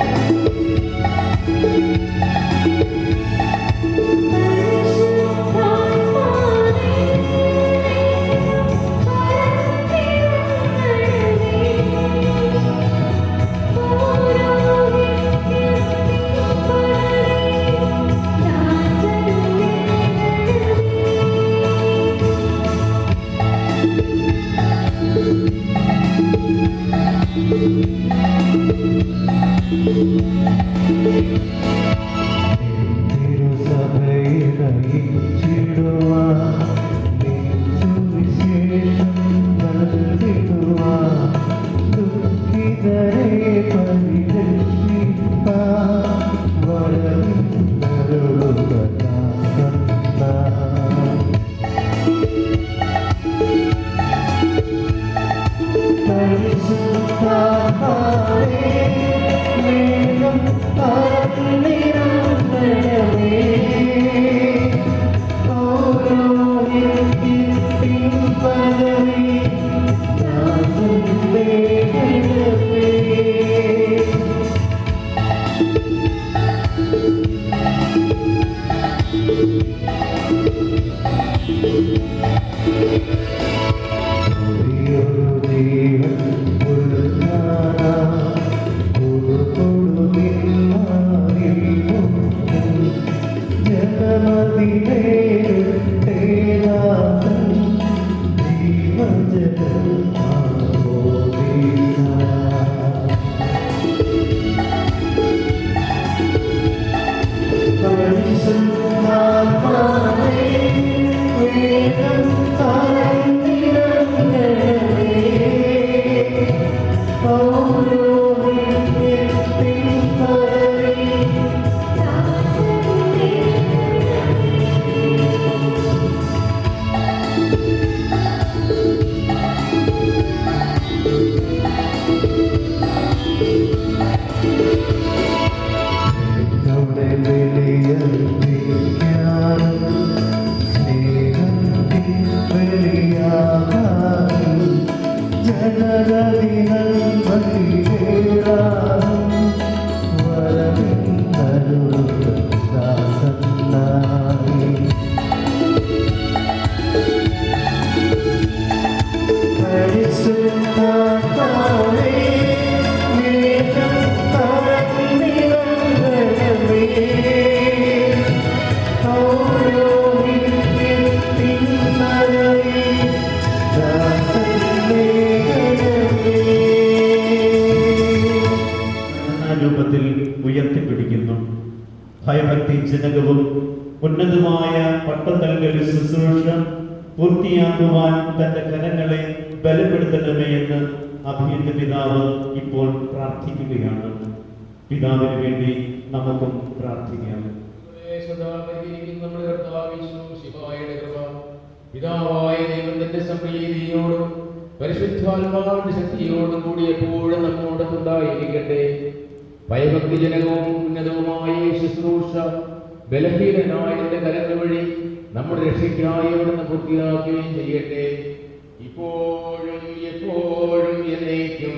രൂപത്തിൽ ഉയർത്തിപ്പിടിക്കുന്നു. ഭയഭക്തി ജനകവും ഉന്നതമായ പട്ടം നൽകൽ ശുശ്രൂഷ പൂർത്തിയാക്കുവാൻ തന്റെ കരങ്ങളെ ബലപ്പെടുത്തണമേ എന്ന് അഭിയന്റെ പിതാവ് ഇപ്പോൾ പ്രാർത്ഥിക്കുകയാണ്. പിതാവിന് വേണ്ടി നമുക്കും പ്രാർത്ഥിക്കാം. പിതാവായ ദൈവത്തിന്റെ സംപ്രീതിയോടും പരിശുദ്ധാത്മാവിന്റെ ശക്തിയോടും കൂടി എപ്പോഴും നമ്മോടൊത്തുണ്ടായിരിക്കട്ടെ. ഭയഭക്തിജനകവും ഉന്നതവുമായ ശുശ്രൂഷ ബലഹീനനായ എന്റെ കരങ്ങൾ വഴി നമ്മുടെ രക്ഷയ്ക്കായി അവിടുന്ന് പൂർത്തിയാക്കുകയും ചെയ്യട്ടെ, ഇപ്പോഴും എപ്പോഴും എന്നേക്കും.